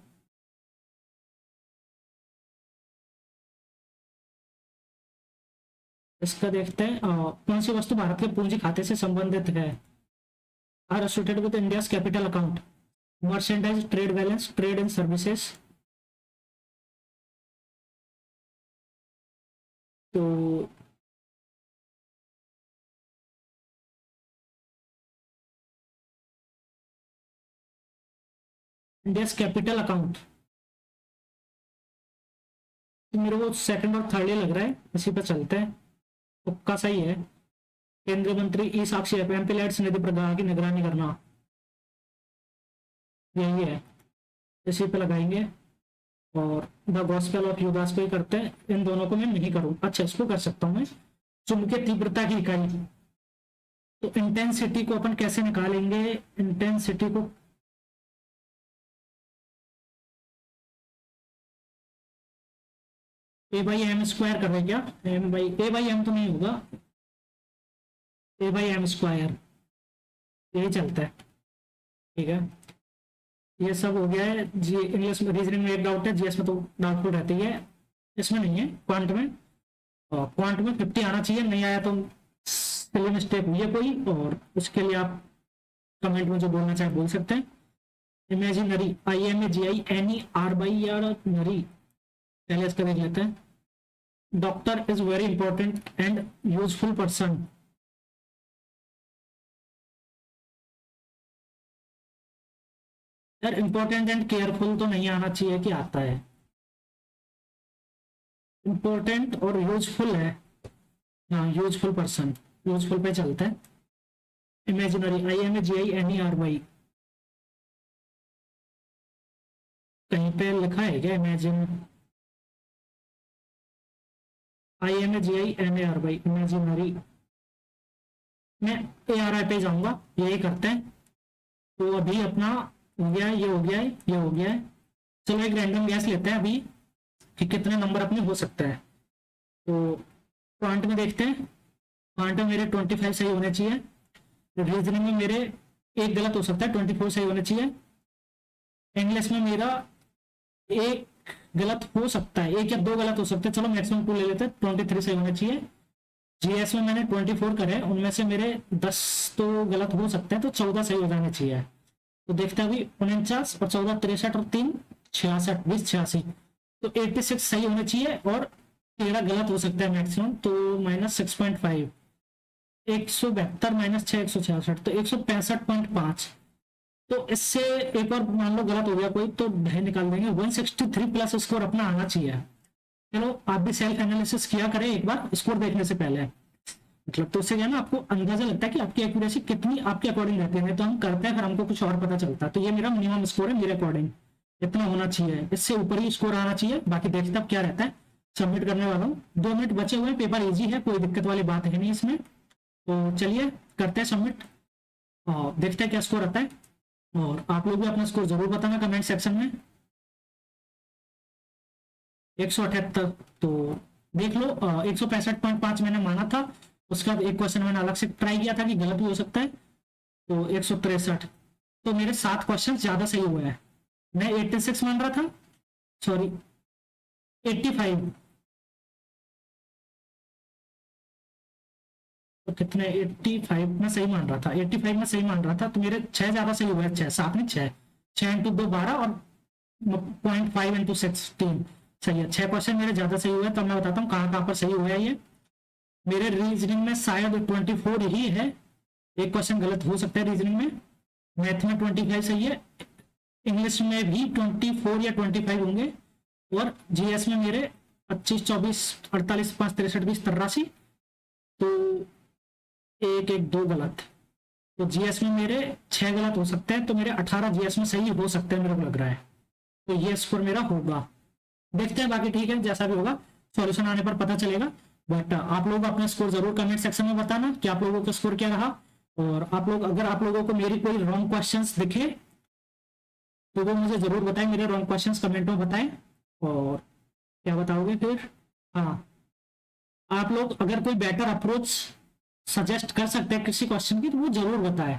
इसका देखते हैं। कौन सी वस्तु भारत के पूंजी खाते से संबंधित है, are associated with India capital account, merchandise trade balance, trade and services. तो इंडियस कैपिटल अकाउंट, तो मेरे को सेकंड और थर्ड ही लग रहा है, इसी पे चलते हैं, तुक्का सही है। केंद्रीय मंत्री ई साक्षी ऐप, एमपीलैट्स निधि प्रदान की निगरानी करना, यही है, इसी पे लगाएंगे। और द गॉस्पेल ऑफ यूदास को ही करते हैं, इन दोनों को मैं नहीं करूँ, अच्छा इसको कर सकता हूँ मैं। चुंबकीय तीव्रता की इकाई, तो इंटेंसिटी को अपन कैसे निकालेंगे, इंटेंसिटी को ए बाई एम स्क्वायर कर रहे क्या, ए बाई एम तो नहीं होगा, ए बाई एम स्क्वायर, यही चलता है, ठीक है। ये सब हो गया है जी। इंग्लिश में रीजनिंग में एक डाउट है, जीएस में तो डाउटफुल रहती है, इसमें नहीं है। क्वांट में, क्वांट में 50 आना चाहिए, नहीं आया तो सिली मिस्टेक हुई है कोई, और उसके लिए आप कमेंट में जो बोलना चाहे बोल सकते हैं। Imaginary, I M A G I N E R by या नरी, पहले इसका देख लेते हैं। Doctor is very important and useful person, यार इंपॉर्टेंट एंड केयरफुल तो नहीं आना चाहिए कि आता है, इंपॉर्टेंट और यूजफुल है, हाँ यूजफुल पर्सन, यूजफुल पे चलते हैं। Imaginary, I M A G I N E R Y, कहीं पे लिखा है क्या imagine, I M A G I N A R Y, imaginary, मैं ए आर आई पे जाऊंगा, यही करते हैं। तो अभी अपना हो गया है, ये हो गया है, ये हो गया है। चलो एक रैंडम गैस लेते हैं अभी कि कितने नंबर अपने हो सकता है। तो क्वांट में देखते हैं, क्वांट में मेरे 25 सही होने चाहिए, रीजनिंग में मेरे एक गलत हो सकता है, 24 सही होने चाहिए। इंग्लिश में मेरा एक गलत हो सकता है, एक या दो गलत हो सकते हैं, चलो मैक्सिमम 2 ले लेते हैं, 23 सही होने चाहिए। जीएस में मैंने 24 करे, उनमें से मेरे 10 तो गलत हो सकते हैं, तो 14 सही हो जाने चाहिए। तो देखते हैं अभी 49 और 14 63 और 3 66, 20 86, तो 86 सही होने चाहिए और 13 गलत हो सकता है मैक्सिमम, तो -6.5, 172 -6 166, तो 165.5। तो इससे एक और मान लो गलत हो गया कोई तो ढाई निकाल देंगे, 163 प्लस स्कोर अपना आना चाहिए। चलो आप भी सेल्फ एनालिसिस किया करें एक बार स्कोर देखने से पहले, मतलब तो उससे क्या ना आपको अंदाजा लगता है कि आपकी एक्यूरेसी कितनी आपके अकॉर्डिंग रहती है। तो हम करते हैं फिर हमको कुछ और पता चलता है। तो ये मेरा मिनिमम स्कोर है, मेरे अकॉर्डिंग इतना होना चाहिए, इससे ऊपर ही स्कोर आना चाहिए। बाकी देखते हैं अब क्या रहता है। सबमिट करने वाला हूँ, 2 मिनट बचे हुए हैं, पेपर इजी है, कोई दिक्कत वाली बात है नहीं इसमें। तो चलिए करते हैं सबमिट और देखते हैं क्या स्कोर आता है। और आप लोग भी अपना स्कोर जरूर बताना कमेंट सेक्शन में। 178, तो देख लो 165.5 मैंने माना था, उसके बाद एक क्वेश्चन मैंने अलग से ट्राई किया था कि गलत भी हो सकता है, तो 163, तो मेरे 7 क्वेश्चन ज्यादा सही हुए हैं। मैं 86 मान रहा था, सॉरी 85, तो कितने 85 में सही मान रहा था, 85 में सही मान रहा था, तो मेरे 6 ज्यादा सही हुए, 6 7 नहीं 6, 6 इंटू 2 12 और 0.5 इंटू 16 सही है। 6 क्वेश्चन मेरे ज्यादा सही हुए, तो मैं बताता हूँ कहाँ कहाँ पर सही हुआ है। ये मेरे रीजनिंग में शायद 24 ही है, एक क्वेश्चन गलत हो सकता है रीजनिंग में। मैथ में 25 सही है, इंग्लिश में भी 24 या 25 होंगे, और जीएस में मेरे 25 24 48 5 63 20 83, तो एक एक दो गलत, तो जीएस में मेरे 6 गलत हो सकते हैं, तो मेरे 18 जीएस में सही हो सकते हैं मेरे को लग रहा है। तो ये स्कोर मेरा होगा, देखते हैं बाकी ठीक है, जैसा भी होगा सॉल्यूशन आने पर पता चलेगा। बट आप लोग अपना स्कोर जरूर कमेंट सेक्शन में बताना कि आप लोगों का स्कोर क्या रहा। और आप लोग अगर आप लोगों को मेरी कोई रॉन्ग क्वेश्चंस दिखे तो वो मुझे जरूर बताएं, मेरे रॉन्ग क्वेश्चंस कमेंट में बताएं। और क्या बताओगे फिर, हाँ आप लोग अगर कोई बेटर अप्रोच सजेस्ट कर सकते हैं किसी क्वेश्चन की तो वो जरूर बताएं,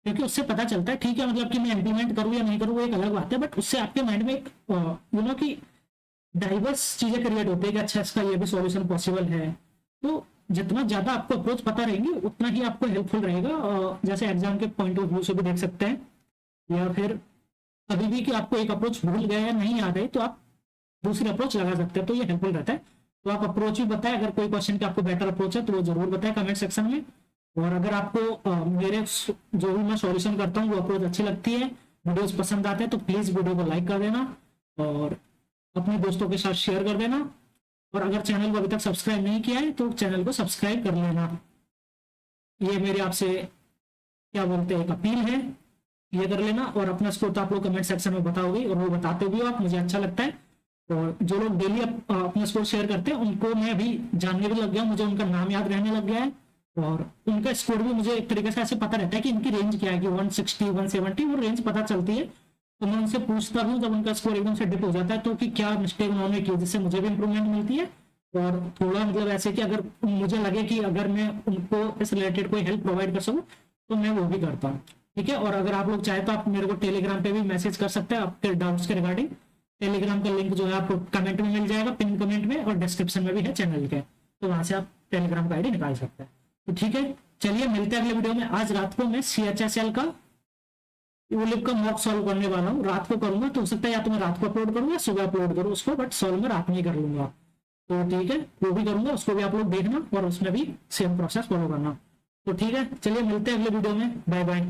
क्योंकि उससे पता चलता है ठीक है, मतलब कि मैं इंप्लीमेंट करूँ या नहीं करूँ वो एक अलग बात है, बट उससे आपके माइंड में एक यू नो कि डाइवर्स चीजें क्रिएट होती है कि अच्छा इसका ये भी सॉल्यूशन पॉसिबल है। तो जितना ज्यादा आपको अप्रोच पता रहेंगी उतना ही आपको हेल्पफुल रहेगा, जैसे एग्जाम के पॉइंट ऑफ व्यू से भी देख सकते हैं, या फिर कभी भी कि आपको एक अप्रोच भूल गए या नहीं याद है तो आप दूसरी अप्रोच लगा सकते हैं, तो ये हेल्पफुल रहता है। तो आप अप्रोच भी बताएं, अगर कोई क्वेश्चन की आपको बेटर अप्रोच है तो वो जरूर बताएं कमेंट सेक्शन में। और अगर आपको मेरे जो भी मैं सॉल्यूशन करता हूँ वो अप्रोच अच्छी लगती है, वीडियोस पसंद आते हैं, तो प्लीज वीडियो को लाइक कर देना और अपने दोस्तों के साथ शेयर कर देना। और अगर चैनल को अभी तक सब्सक्राइब नहीं किया है तो चैनल को सब्सक्राइब कर लेना। ये मेरी आपसे क्या बोलते हैं एक अपील है, ये कर लेना। और अपना स्कोर तो आप लोग कमेंट सेक्शन में बताओगे और वो बताते भी हो आप, मुझे अच्छा लगता है। और जो लोग डेली अपना स्कोर शेयर करते हैं उनको मैं अभी जानने भी लग गया, मुझे उनका नाम याद रहने लग गया है और उनका स्कोर भी मुझे एक तरीके से ऐसे पता रहता है कि इनकी रेंज क्या है, कि 160 170 वो रेंज पता चलती है। तो मैं उनसे पूछता हूँ जब उनका स्कोर एकदम से डिप हो जाता है तो कि क्या मिस्टेक उन्होंने की, जिससे मुझे भी इंप्रूवमेंट मिलती है। और थोड़ा मतलब ऐसे कि अगर मुझे लगे कि अगर मैं उनको इस रिलेटेड कोई हेल्प प्रोवाइड कर सकूँ तो मैं वो भी करता हूँ, ठीक है। और अगर आप लोग चाहे तो आप मेरे को टेलीग्राम पे भी मैसेज कर सकते हैं आपके डाउट्स के रिगार्डिंग। टेलीग्राम का लिंक जो है आपको कमेंट में मिल जाएगा, पिन कमेंट में, और डिस्क्रिप्शन में भी है चैनल के, तो वहां से आप टेलीग्राम का आईडी निकाल सकते हैं। तो ठीक है, चलिए मिलते हैं अगले वीडियो में। आज रात को मैं CHSL का यूलिप का मॉक सॉल्व करने वाला हूँ, रात को करूंगा। तो हो सकता है या तो मैं रात को अपलोड करूँ या सुबह अपलोड करूँ उसको, बट सॉल्व में रात में ही कर लूंगा। तो ठीक है, वो भी करूंगा, उसको भी आप लोग देखना और उसमें भी सेम प्रोसेस फॉलो करना। तो ठीक है, चलिए मिलते हैं अगले वीडियो में, बाय बाय।